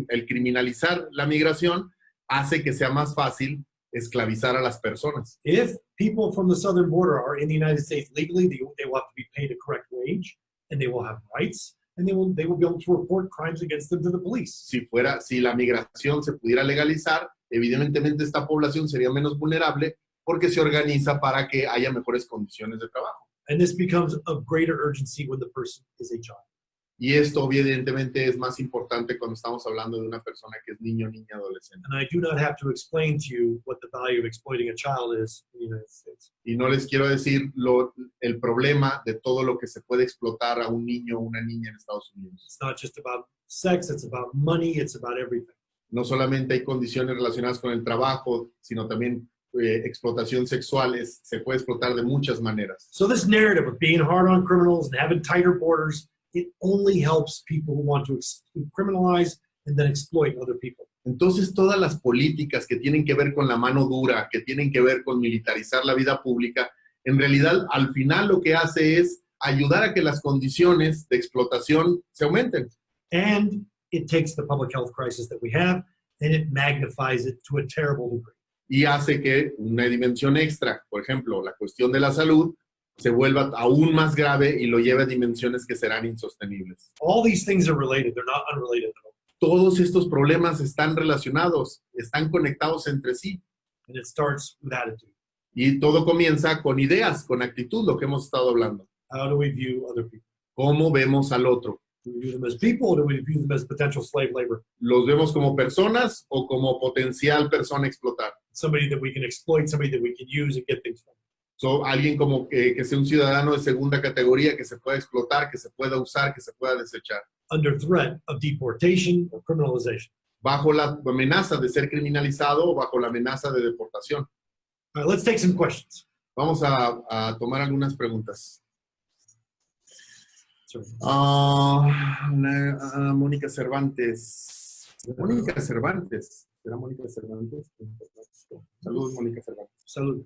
el criminalizar la migración hace que sea más fácil esclavizar a las personas. If people from the southern border are in the United States legally, they will have to be paid a correct wage, and they will have rights, and they will be able to report crimes against them to the police. Si la migración se pudiera legalizar, evidentemente esta población sería menos vulnerable porque se organiza para que haya mejores condiciones de trabajo. And this becomes of greater urgency when the person is a child. Y esto evidentemente es más importante cuando estamos hablando de una persona que es niño, niña, adolescente. And I do not have to explain to you what the value of exploiting a child is in the United States. Y no les quiero decir el problema de todo lo que se puede explotar a un niño o una niña en Estados Unidos. It's not just about sex, it's about money, it's about everything. No solamente hay condiciones relacionadas con el trabajo, sino también explotación sexual. Se puede explotar de muchas maneras. So this narrative of being hard on criminals and having tighter borders, it only helps people who want to criminalize and then exploit other people. Entonces, todas las políticas que tienen que ver con la mano dura, que tienen que ver con militarizar la vida pública, en realidad, al final lo que hace es ayudar a que las condiciones de explotación se aumenten. And it takes the public health crisis that we have and it magnifies it to a terrible degree. Y hace que una dimensión extra, por ejemplo, la cuestión de la salud, se vuelva aún más grave y lo lleve a dimensiones que serán insostenibles. All these things are related. They're not unrelated at all. Todos estos problemas están relacionados, están conectados entre sí. And it starts with attitude. Y todo comienza con ideas, con actitud, lo que hemos estado hablando. How do we view other people? ¿Cómo vemos al otro? Do we view them as people or do we view them as potential slave labor? ¿Los vemos como personas o como potencial persona a explotar? Somebody that we can exploit, somebody that we can use and get things from. Alguien como que sea un ciudadano de segunda categoría que se pueda explotar, que se pueda usar, que se pueda desechar. Under threat of deportation or criminalization. Bajo la amenaza de ser criminalizado o bajo la amenaza de deportación. All right, let's take some questions. Vamos a tomar algunas preguntas. Sorry. Mónica Cervantes. Mónica Cervantes. ¿Será Mónica Cervantes? Saludos, Mónica Cervantes. Salud.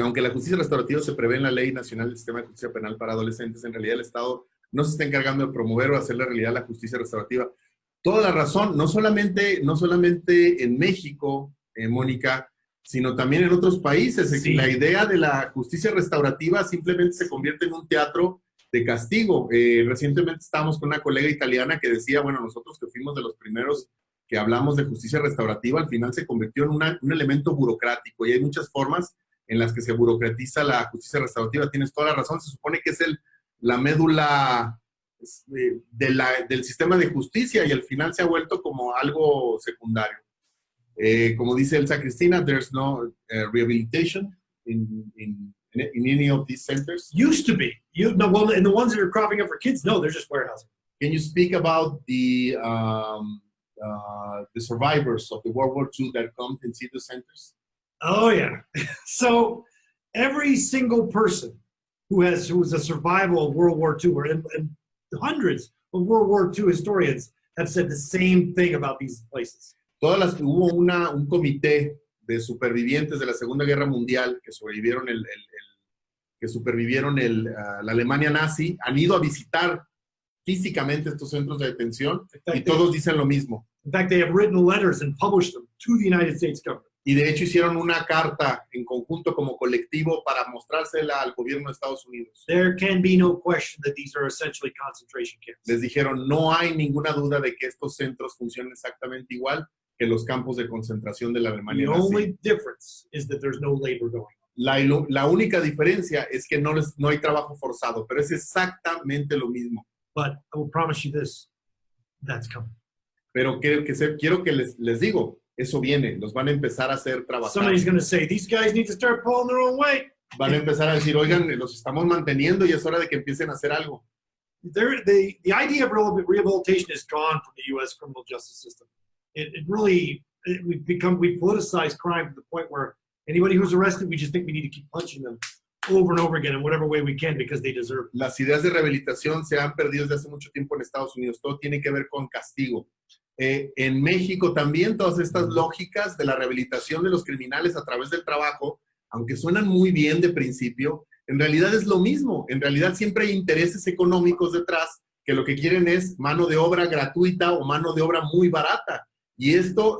Aunque la justicia restaurativa se prevé en la Ley Nacional del Sistema de Justicia Penal para Adolescentes, en realidad el Estado no se está encargando de promover o hacer la realidad la justicia restaurativa. Toda la razón, no solamente en México, Mónica, sino también en otros países. Sí. La idea de la justicia restaurativa simplemente se convierte en un teatro de castigo. Recientemente estábamos con una colega italiana que decía, bueno, nosotros que fuimos de los primeros que hablamos de justicia restaurativa, al final se convirtió en un elemento burocrático y hay muchas formas en las que se burocratiza la justicia restaurativa. Tienes toda la razón, se supone que es la médula del sistema de justicia y al final se ha vuelto como algo secundario. Como dice Elsa Cristina, there's no rehabilitation in any of these centers. Used to be. Well, and the ones that are cropping up for kids, no, they're just warehousing. Can you speak about the survivors of the World War II that come and see the centers? Oh, yeah. So every single person who was a survival of World War II, and hundreds of World War II historians have said the same thing about these places. Hubo un comité de supervivientes de la Segunda Guerra Mundial que sobrevivieron la Alemania nazi, han ido a visitar físicamente estos centros de detención y todos dicen lo mismo. In fact, they have written letters and published them to the United States government. Y de hecho hicieron una carta en conjunto como colectivo para mostrársela al gobierno de Estados Unidos. There can be no question that these are essentially concentration camps. Les dijeron, no hay ninguna duda de que estos centros funcionan exactamente igual que los campos de concentración de la Alemania The nazi. only difference is that there's no labor going on. La única diferencia es que no hay trabajo forzado, pero es exactamente lo mismo. But I will promise you this, that's coming. Pero quiero que les digo, eso viene, los van a empezar a hacer trabajar. Somebody's going to say, these guys need to start pulling their own weight. Van a empezar a decir, oigan, los estamos manteniendo y es hora de que empiecen a hacer algo. The idea of rehabilitation is gone from the U.S. criminal justice system. We politicize crime to the point where anybody who's arrested, we just think we need to keep punching them over and over again in whatever way we can because they deserve it. Las ideas de rehabilitación se han perdido desde hace mucho tiempo en Estados Unidos. Todo tiene que ver con castigo. En México también todas estas lógicas de la rehabilitación de los criminales a través del trabajo, aunque suenan muy bien de principio, en realidad es lo mismo. En realidad siempre hay intereses económicos detrás que lo que quieren es mano de obra gratuita o mano de obra muy barata. Y esto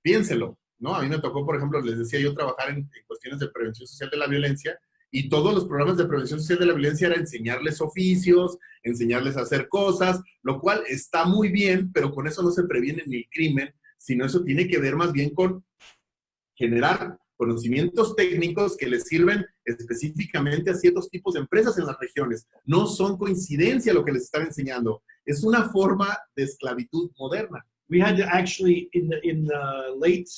piénselo, ¿no? A mí me tocó, por ejemplo, les decía yo, trabajar en cuestiones de prevención social de la violencia y todos los programas de prevención social de la violencia era enseñarles oficios, enseñarles a hacer cosas, lo cual está muy bien, pero con eso no se previene ni el crimen, sino eso tiene que ver más bien con generar conocimientos técnicos que les sirven específicamente a ciertos tipos de empresas en las regiones. No son coincidencia lo que les están enseñando. Es una forma de esclavitud moderna. We had to actually, in the late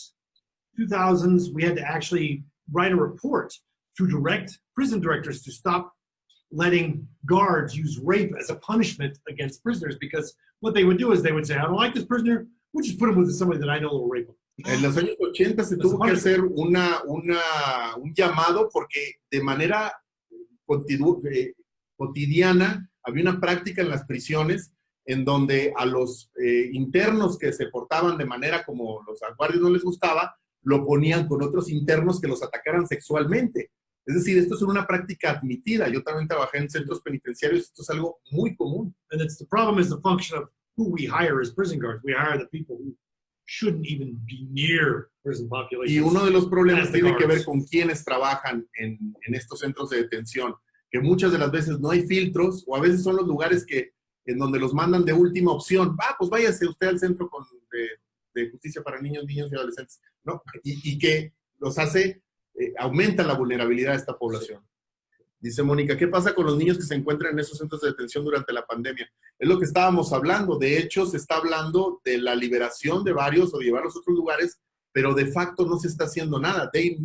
2000s, we had to actually write a report to direct prison directors to stop letting guards use rape as a punishment against prisoners, because what they would do is they would say, I don't like this prisoner, we'll just put him with somebody that I know will rape him. En los años 80 se tuvo que hacer un llamado porque de manera cotidiana había una práctica en las prisiones en donde a los internos que se portaban de manera como los guardias no les gustaba, lo ponían con otros internos que los atacaran sexualmente. Es decir, esto es una práctica admitida. Yo también trabajé en centros penitenciarios, esto es algo muy común. And it's the problem is the function of who we hire as prison guards. We hire the people who shouldn't even be near prison populations. Y uno de los problemas tiene que ver con quienes trabajan en estos centros de detención, que muchas de las veces no hay filtros, o a veces son los lugares en donde los mandan de última opción. Pues váyase usted al centro de justicia para niños y adolescentes, ¿no? Y que los hace, aumenta la vulnerabilidad de esta población. Dice Mónica, ¿qué pasa con los niños que se encuentran en esos centros de detención durante la pandemia? Es lo que estábamos hablando. De hecho, se está hablando de la liberación de varios o de llevarlos a otros lugares, pero de facto no se está haciendo nada. They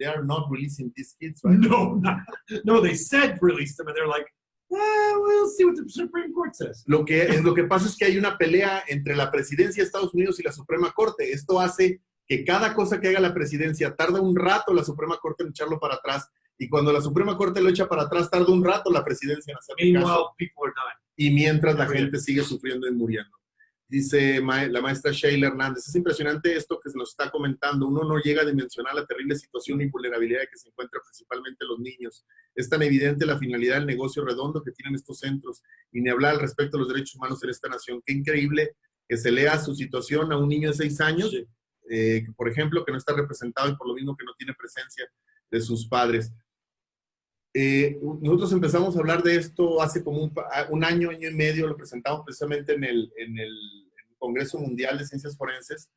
are not releasing these kids, right? No, they said release them, and they're like, we'll see what the Supreme Court says. Lo que pasa es que hay una pelea entre la presidencia de Estados Unidos y la Suprema Corte. Esto hace que cada cosa que haga la presidencia tarda un rato la Suprema Corte en echarlo para atrás, y cuando la Suprema Corte lo echa para atrás, tarda un rato la presidencia en hacerle caso. Y mientras la gente sigue sufriendo y muriendo. Dice la maestra Sheila Hernández, es impresionante esto que se nos está comentando. Uno no llega a dimensionar la terrible situación y vulnerabilidad que se encuentra principalmente los niños. Es tan evidente la finalidad del negocio redondo que tienen estos centros, y ni hablar al respecto de los derechos humanos en esta nación. Qué increíble que se lea su situación a un niño de 6 años, por ejemplo, que no está representado y por lo mismo que no tiene presencia de sus padres. Nosotros empezamos a hablar de esto hace como un año y medio, lo presentamos precisamente en el Congreso Mundial de Ciencias Forenses,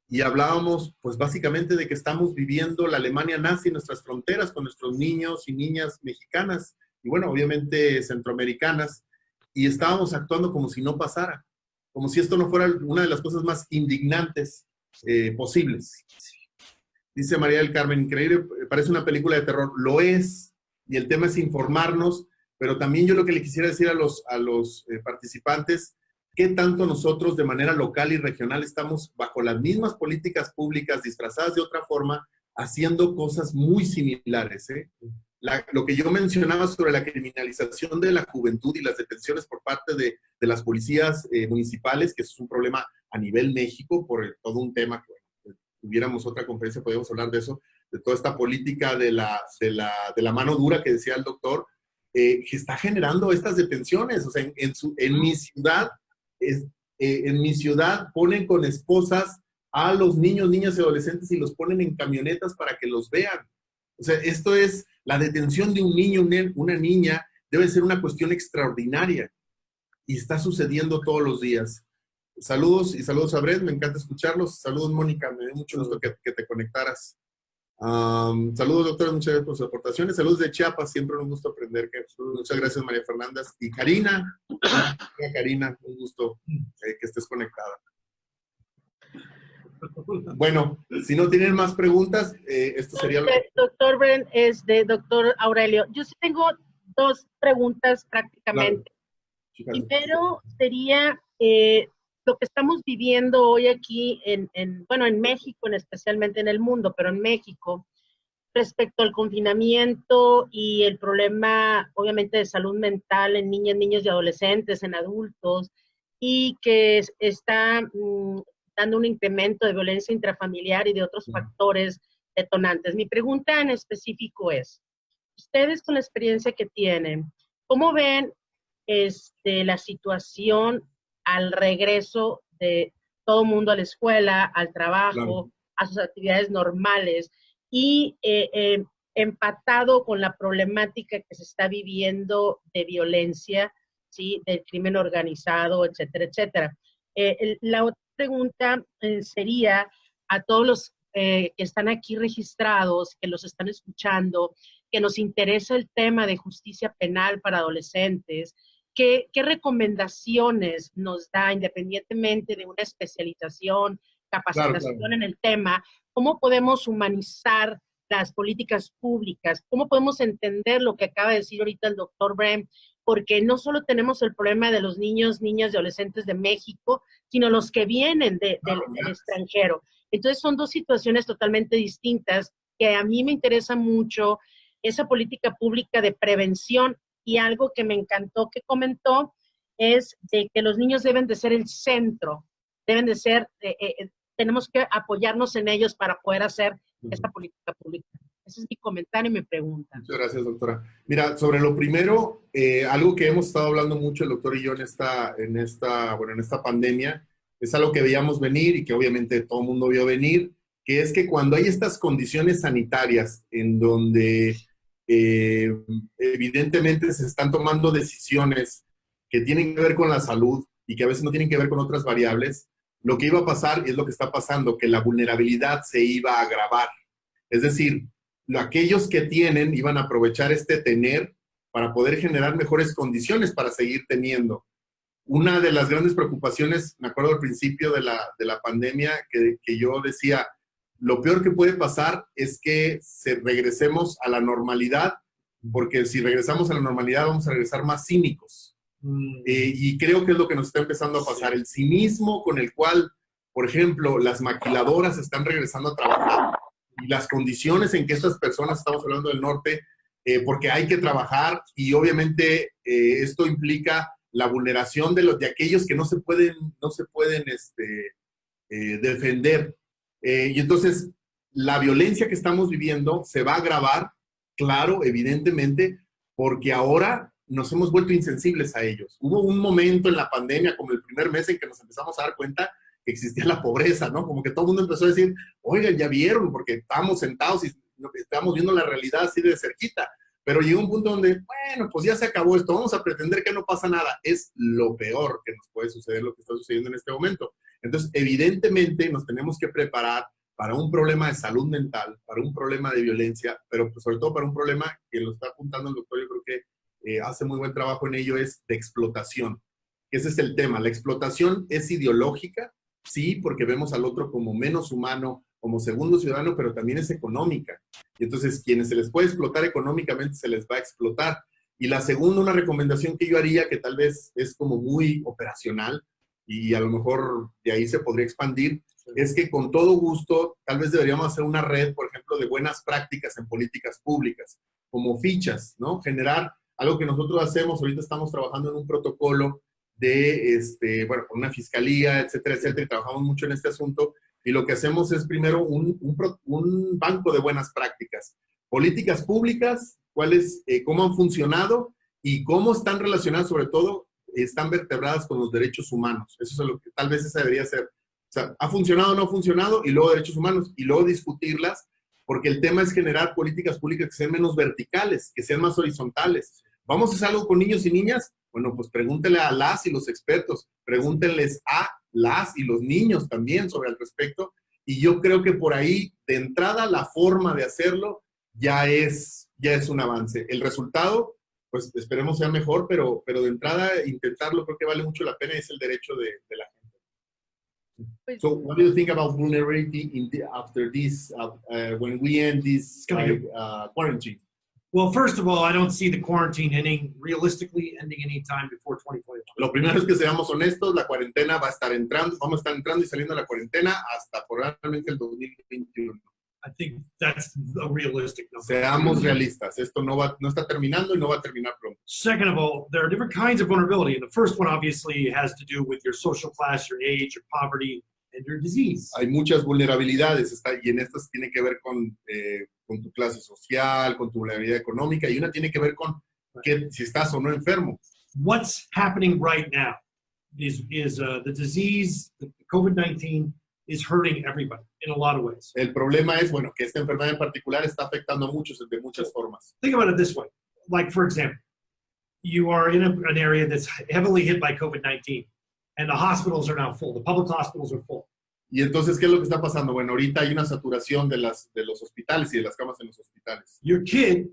y hablábamos pues básicamente de que estamos viviendo la Alemania nazi en nuestras fronteras con nuestros niños y niñas mexicanas, y bueno, obviamente centroamericanas, y estábamos actuando como si no pasara, como si esto no fuera una de las cosas más indignantes posibles. Dice María del Carmen, increíble, parece una película de terror. Lo es, y el tema es informarnos, pero también yo lo que le quisiera decir a los participantes, qué tanto nosotros de manera local y regional estamos bajo las mismas políticas públicas disfrazadas de otra forma, haciendo cosas muy similares. Lo que yo mencionaba sobre la criminalización de la juventud y las detenciones por parte de las policías municipales, que es un problema a nivel México por todo un tema que tuviéramos otra conferencia, podríamos hablar de eso, de toda esta política de la mano dura que decía el doctor, que está generando estas detenciones. O sea, en mi ciudad ponen con esposas a los niños, niñas y adolescentes y los ponen en camionetas para que los vean. O sea, esto es, la detención de un niño, una niña, debe ser una cuestión extraordinaria y está sucediendo todos los días. Saludos y saludos a Brett, me encanta escucharlos. Saludos, Mónica, me dio mucho gusto que te conectaras. Saludos, doctora, muchas gracias por sus aportaciones. Saludos de Chiapas, siempre un gusto aprender. Muchas gracias, María Fernanda. Y Karina, un gusto que estés conectada. Bueno, si no tienen más preguntas, esto sería lo que... Doctor Brent, doctor Aurelio. Yo sí tengo 2 preguntas prácticamente. Claro. Primero sería lo que estamos viviendo hoy aquí en México, especialmente en el mundo, pero en México, respecto al confinamiento y el problema, obviamente, de salud mental en niñas, niños y adolescentes, en adultos, y que está dando un incremento de violencia intrafamiliar y de otros factores detonantes. Mi pregunta en específico es, ustedes con la experiencia que tienen, ¿cómo ven la situación al regreso de todo el mundo a la escuela, al trabajo, claro, a sus actividades normales, y empatado con la problemática que se está viviendo de violencia, ¿sí?, del crimen organizado, etcétera, etcétera? La otra pregunta sería a todos los que están aquí registrados, que los están escuchando, que nos interesa el tema de justicia penal para adolescentes, ¿qué recomendaciones nos da, independientemente de una especialización, capacitación Claro. en el tema? ¿Cómo podemos humanizar las políticas públicas? ¿Cómo podemos entender lo que acaba de decir ahorita el doctor Brem? Porque no solo tenemos el problema de los niños, niñas y adolescentes de México, sino los que vienen del extranjero. Entonces son dos situaciones totalmente distintas que a mí me interesa mucho esa política pública de prevención, y algo que me encantó que comentó es de que los niños deben de ser el centro, deben de ser, tenemos que apoyarnos en ellos para poder hacer esta política pública. Ese es mi comentario y mi pregunta. Muchas gracias, doctora. Mira, sobre lo primero, algo que hemos estado hablando mucho el doctor y yo en esta pandemia, es algo que veíamos venir y que obviamente todo el mundo vio venir, que es que cuando hay estas condiciones sanitarias en donde evidentemente se están tomando decisiones que tienen que ver con la salud y que a veces no tienen que ver con otras variables, lo que iba a pasar es lo que está pasando, que la vulnerabilidad se iba a agravar. Es decir, aquellos que tienen iban a aprovechar este tener para poder generar mejores condiciones para seguir teniendo. Una de las grandes preocupaciones, me acuerdo al principio de la pandemia, que yo decía, lo peor que puede pasar es que regresemos a la normalidad, porque si regresamos a la normalidad vamos a regresar más cínicos. Y creo que es lo que nos está empezando a pasar. El cinismo con el cual, por ejemplo, las maquiladoras están regresando a trabajar y las condiciones en que estas personas, estamos hablando del norte, porque hay que trabajar y obviamente esto implica la vulneración de aquellos que no se pueden defender. Y entonces, la violencia que estamos viviendo se va a agravar, claro, evidentemente, porque ahora nos hemos vuelto insensibles a ellos. Hubo un momento en la pandemia, como el primer mes, en que nos empezamos a dar cuenta que existía la pobreza, ¿no? Como que todo el mundo empezó a decir, oigan, ya vieron, porque estábamos sentados y estábamos viendo la realidad así de cerquita. Pero llegó un punto donde, bueno, pues ya se acabó esto, vamos a pretender que no pasa nada. Es lo peor que nos puede suceder, lo que está sucediendo en este momento. Entonces, evidentemente, nos tenemos que preparar para un problema de salud mental, para un problema de violencia, pero pues sobre todo para un problema que lo está apuntando el doctor, yo creo que hace muy buen trabajo en ello, es de explotación. Ese es el tema. La explotación es ideológica, sí, porque vemos al otro como menos humano, como segundo ciudadano, pero también es económica. Y entonces, quienes se les puede explotar económicamente, se les va a explotar. Y la segunda, una recomendación que yo haría, que tal vez es como muy operacional, y a lo mejor de ahí se podría expandir, es que con todo gusto, tal vez deberíamos hacer una red, por ejemplo, de buenas prácticas en políticas públicas, como fichas, ¿no? Generar algo que nosotros hacemos, ahorita estamos trabajando en un protocolo de, con una fiscalía, etcétera, etcétera, y trabajamos mucho en este asunto, y lo que hacemos es primero un banco de buenas prácticas, políticas públicas, cómo han funcionado y cómo están relacionadas, sobre todo, están vertebradas con los derechos humanos. Eso es lo que tal vez esa debería ser. O sea, ¿ha funcionado o no ha funcionado? Y luego derechos humanos, y luego discutirlas, porque el tema es generar políticas públicas que sean menos verticales, que sean más horizontales. ¿Vamos a hacer algo con niños y niñas? Bueno, pues pregúntenle a las y los expertos, pregúntenles a las y los niños también sobre el respecto, y yo creo que por ahí, de entrada, la forma de hacerlo ya es un avance. El resultado, pues esperemos sea mejor, pero de entrada, intentarlo creo que vale mucho la pena y es el derecho de la gente. So, what do you think about vulnerability after this, when we end this quarantine? Well, first of all, I don't see the quarantine realistically ending any time before 2021. Lo primero es que seamos honestos, la cuarentena vamos a estar entrando y saliendo de la cuarentena hasta probablemente el 2021. I think that's a realistic number. Seamos realistas, esto no está terminando y no va a terminar pronto. Second of all, there are different kinds of vulnerability, and the first one obviously has to do with your social class, your age, your poverty, and your disease. Hay muchas vulnerabilidades, y en estas tiene que ver con tu clase social, con tu vulnerabilidad económica, y una tiene que ver con si estás o no enfermo. What's happening right now is the disease, the COVID-19, is hurting everybody in a lot of ways. El problema es, bueno, que esta enfermedad en particular está afectando a muchos de muchas formas. Think about it this way. Like, for example, you are in an area that's heavily hit by COVID-19, and the hospitals are now full. The public hospitals are full. Y entonces, ¿qué es lo que está pasando? Bueno, ahorita hay una saturación de los hospitales y de las camas en los hospitales. Your kid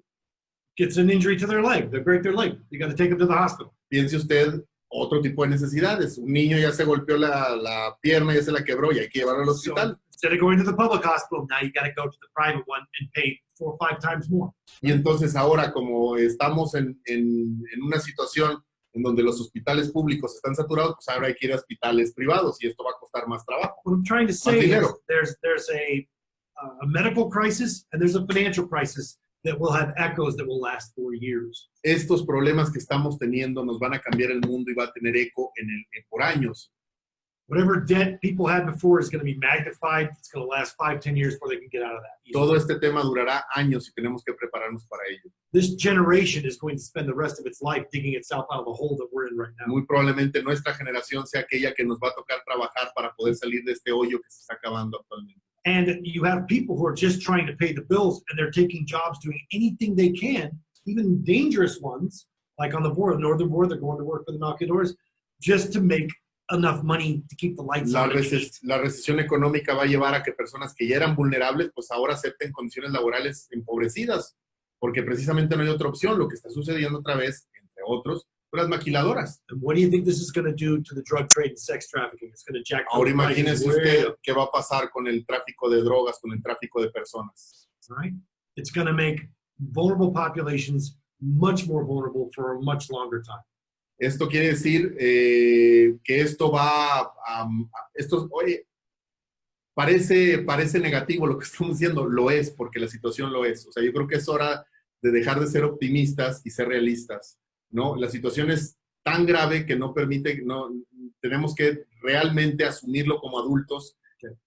gets an injury to their leg. They break their leg. You got to take them to the hospital. Piense usted otro tipo de necesidades. Un niño ya se golpeó la pierna, ya se la quebró y hay que llevarlo al hospital. So instead of going to the public hospital, now you got to go to the private one and pay 4 or 5 times more. Y entonces ahora, como estamos en una situación en donde los hospitales públicos están saturados, pues ahora hay que ir a hospitales privados y esto va a costar más trabajo. What I'm trying to say is dinero. there's a medical crisis and there's a financial crisis that will have echoes that will last for years. Estos problemas que estamos teniendo nos van a cambiar el mundo y va a tener eco por años. Whatever debt people had before is going to be magnified. It's going to last 5, 10 years before they can get out of that. Todo este tema durará años y tenemos que prepararnos para ello. This generation is going to spend the rest of its life digging itself out of the hole that we're in right now. Muy probablemente nuestra generación sea aquella que nos va a tocar trabajar para poder salir de este hoyo que se está acabando actualmente. And you have people who are just trying to pay the bills and they're taking jobs doing anything they can, even dangerous ones, like on the border, the northern border, they're going to work for the maquiladores, just to make enough money to keep the lights on. La recesión económica va a llevar a que personas que ya eran vulnerables, pues ahora acepten condiciones laborales empobrecidas, porque precisamente no hay otra opción. Lo que está sucediendo otra vez, entre otros, son las maquiladoras. And what do you think this is going to do to the drug trade and sex trafficking? It's going to jack Ahora those prices imagínese way usted up, qué va a pasar con el tráfico de drogas, con el tráfico de personas. right? It's going to make vulnerable populations much more vulnerable for a much longer time. Esto quiere decir que esto va oye, parece negativo lo que estamos diciendo, lo es, porque la situación lo es. O sea, yo creo que es hora de dejar de ser optimistas y ser realistas, ¿no? La situación es tan grave que no permite, tenemos que realmente asumirlo como adultos,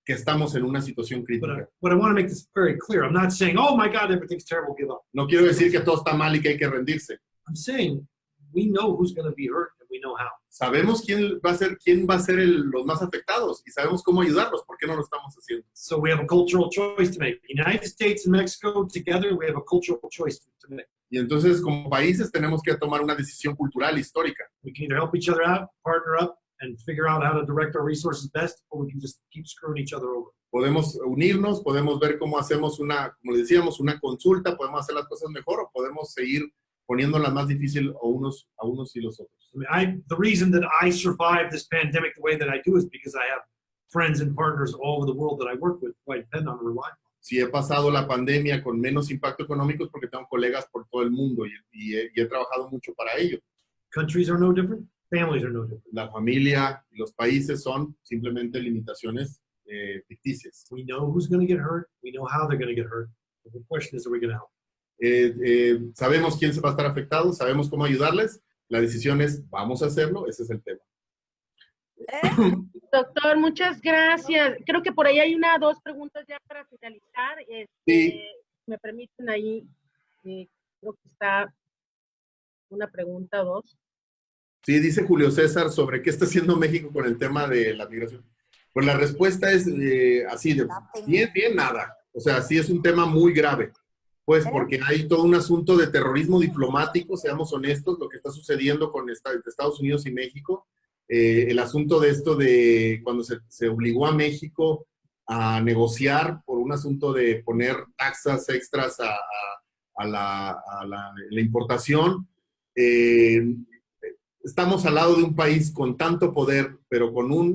que estamos en una situación crítica. But I want to make this very clear. I'm not saying, oh my God, everything's terrible, give up. No quiero decir que todo está mal y que hay que rendirse. I'm saying we know who's going to be hurt and we know how. Sabemos quién va a ser los más afectados y sabemos cómo ayudarlos. ¿Por qué no lo estamos haciendo? So we have a cultural choice to make. United States and Mexico together, we have a cultural choice to make. Y entonces, como países, tenemos que tomar una decisión cultural histórica. We can either help each other out, partner up, and figure out how to direct our resources best, or we can just keep screwing each other over. Podemos unirnos, podemos ver cómo hacemos como decíamos, una consulta, podemos hacer las cosas mejor o podemos seguir poniéndola más difícil a unos y los otros. I mean, the reason that I survived this pandemic the way that I do is because I have friends and partners all over the world that I work with, who I depend on and rely on. Si he pasado la pandemia con menos impacto económico es porque tengo colegas por todo el mundo y he trabajado mucho para ello. Countries are no different. Families are no different. La familia y los países son simplemente limitaciones ficticias. We know who's going to get hurt. We know how they're going to get hurt. The question is, are we going to help? Sabemos quién se va a estar afectado, sabemos cómo ayudarles. La decisión es, vamos a hacerlo, ese es el tema. Doctor, muchas gracias. Creo que por ahí hay 2 preguntas ya para finalizar. Sí. Me permiten ahí, creo que está una pregunta o 2. Sí, dice Julio César sobre qué está haciendo México con el tema de la migración. Pues la respuesta es así, bien, nada. O sea, sí es un tema muy grave. Pues porque hay todo un asunto de terrorismo diplomático, seamos honestos, lo que está sucediendo con Estados Unidos y México. El asunto de esto de cuando se obligó a México a negociar por un asunto de poner taxas extras a la importación. Estamos al lado de un país con tanto poder, pero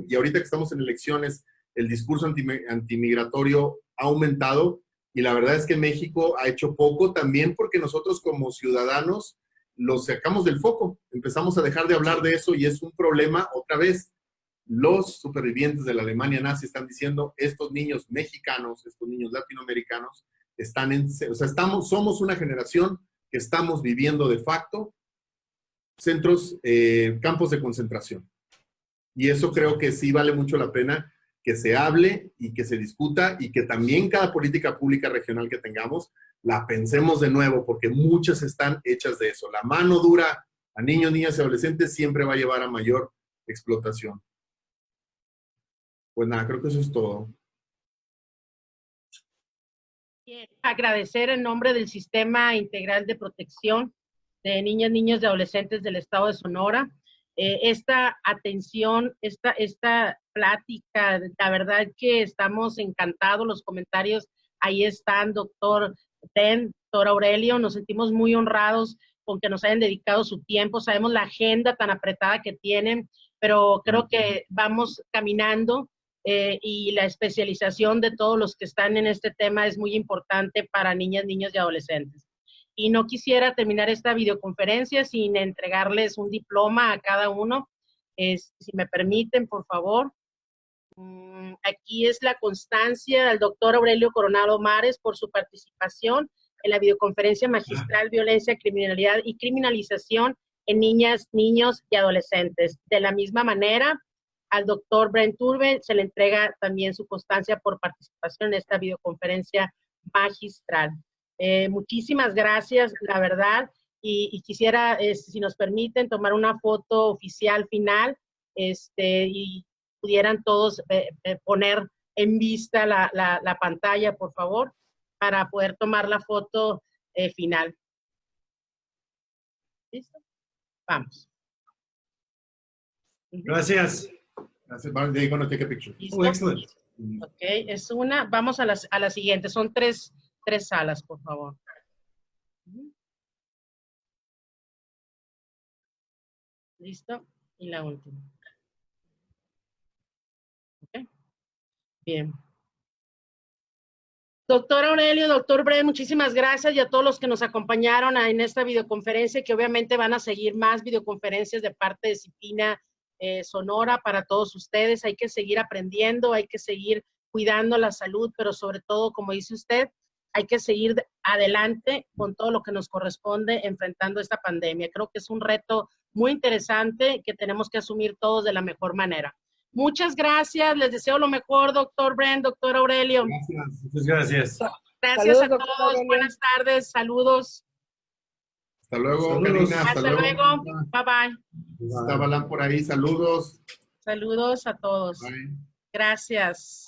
y ahorita que estamos en elecciones, el discurso antimigratorio ha aumentado y la verdad es que México ha hecho poco también porque nosotros como ciudadanos los sacamos del foco, empezamos a dejar de hablar de eso y es un problema otra vez. Los supervivientes de la Alemania nazi están diciendo, estos niños mexicanos, estos niños latinoamericanos, somos una generación que estamos viviendo de facto campos de concentración. Y eso creo que sí vale mucho la pena que se hable y que se discuta y que también cada política pública regional que tengamos la pensemos de nuevo, porque muchas están hechas de eso. La mano dura a niños, niñas y adolescentes siempre va a llevar a mayor explotación. Pues nada, creo que eso es todo. Bien, agradecer en nombre del Sistema Integral de Protección de Niñas, Niños y Adolescentes del Estado de Sonora esta atención, esta plática. La verdad que estamos encantados, los comentarios ahí están, doctor Ben, doctor Aurelio, nos sentimos muy honrados con que nos hayan dedicado su tiempo, sabemos la agenda tan apretada que tienen, pero creo que vamos caminando y la especialización de todos los que están en este tema es muy importante para niñas, niños y adolescentes. Y no quisiera terminar esta videoconferencia sin entregarles un diploma a cada uno. Si me permiten, por favor. Aquí es la constancia del doctor Aurelio Coronado Mares por su participación en la videoconferencia magistral Violencia, Criminalidad y Criminalización en Niñas, Niños y Adolescentes. De la misma manera, al doctor Brent Turbe se le entrega también su constancia por participación en esta videoconferencia magistral. Muchísimas gracias, la verdad, y quisiera, si nos permiten, tomar una foto oficial final, y pudieran todos poner en vista la pantalla, por favor, para poder tomar la foto final. ¿Listo? Vamos. Gracias. Gracias. They're going to take a picture. ¿Listo? Oh, excellent. Ok, es una. Vamos a la siguiente. Son tres salas, por favor. ¿Listo? Y la última. Ok. Bien. Doctor Aurelio, doctor Brent, muchísimas gracias, y a todos los que nos acompañaron en esta videoconferencia, que obviamente van a seguir más videoconferencias de parte de Disciplina Sonora para todos ustedes. Hay que seguir aprendiendo, hay que seguir cuidando la salud, pero sobre todo, como dice usted, hay que seguir adelante con todo lo que nos corresponde enfrentando esta pandemia. Creo que es un reto muy interesante que tenemos que asumir todos de la mejor manera. Muchas gracias, les deseo lo mejor, doctor Brent, doctor Aurelio. Gracias. Muchas gracias. Gracias Saludos, a todos, buenas tardes, saludos. Hasta luego, Saludos. Karina. Hasta luego, bye bye. Está Balán por ahí, saludos. Saludos a todos. Bye. Gracias.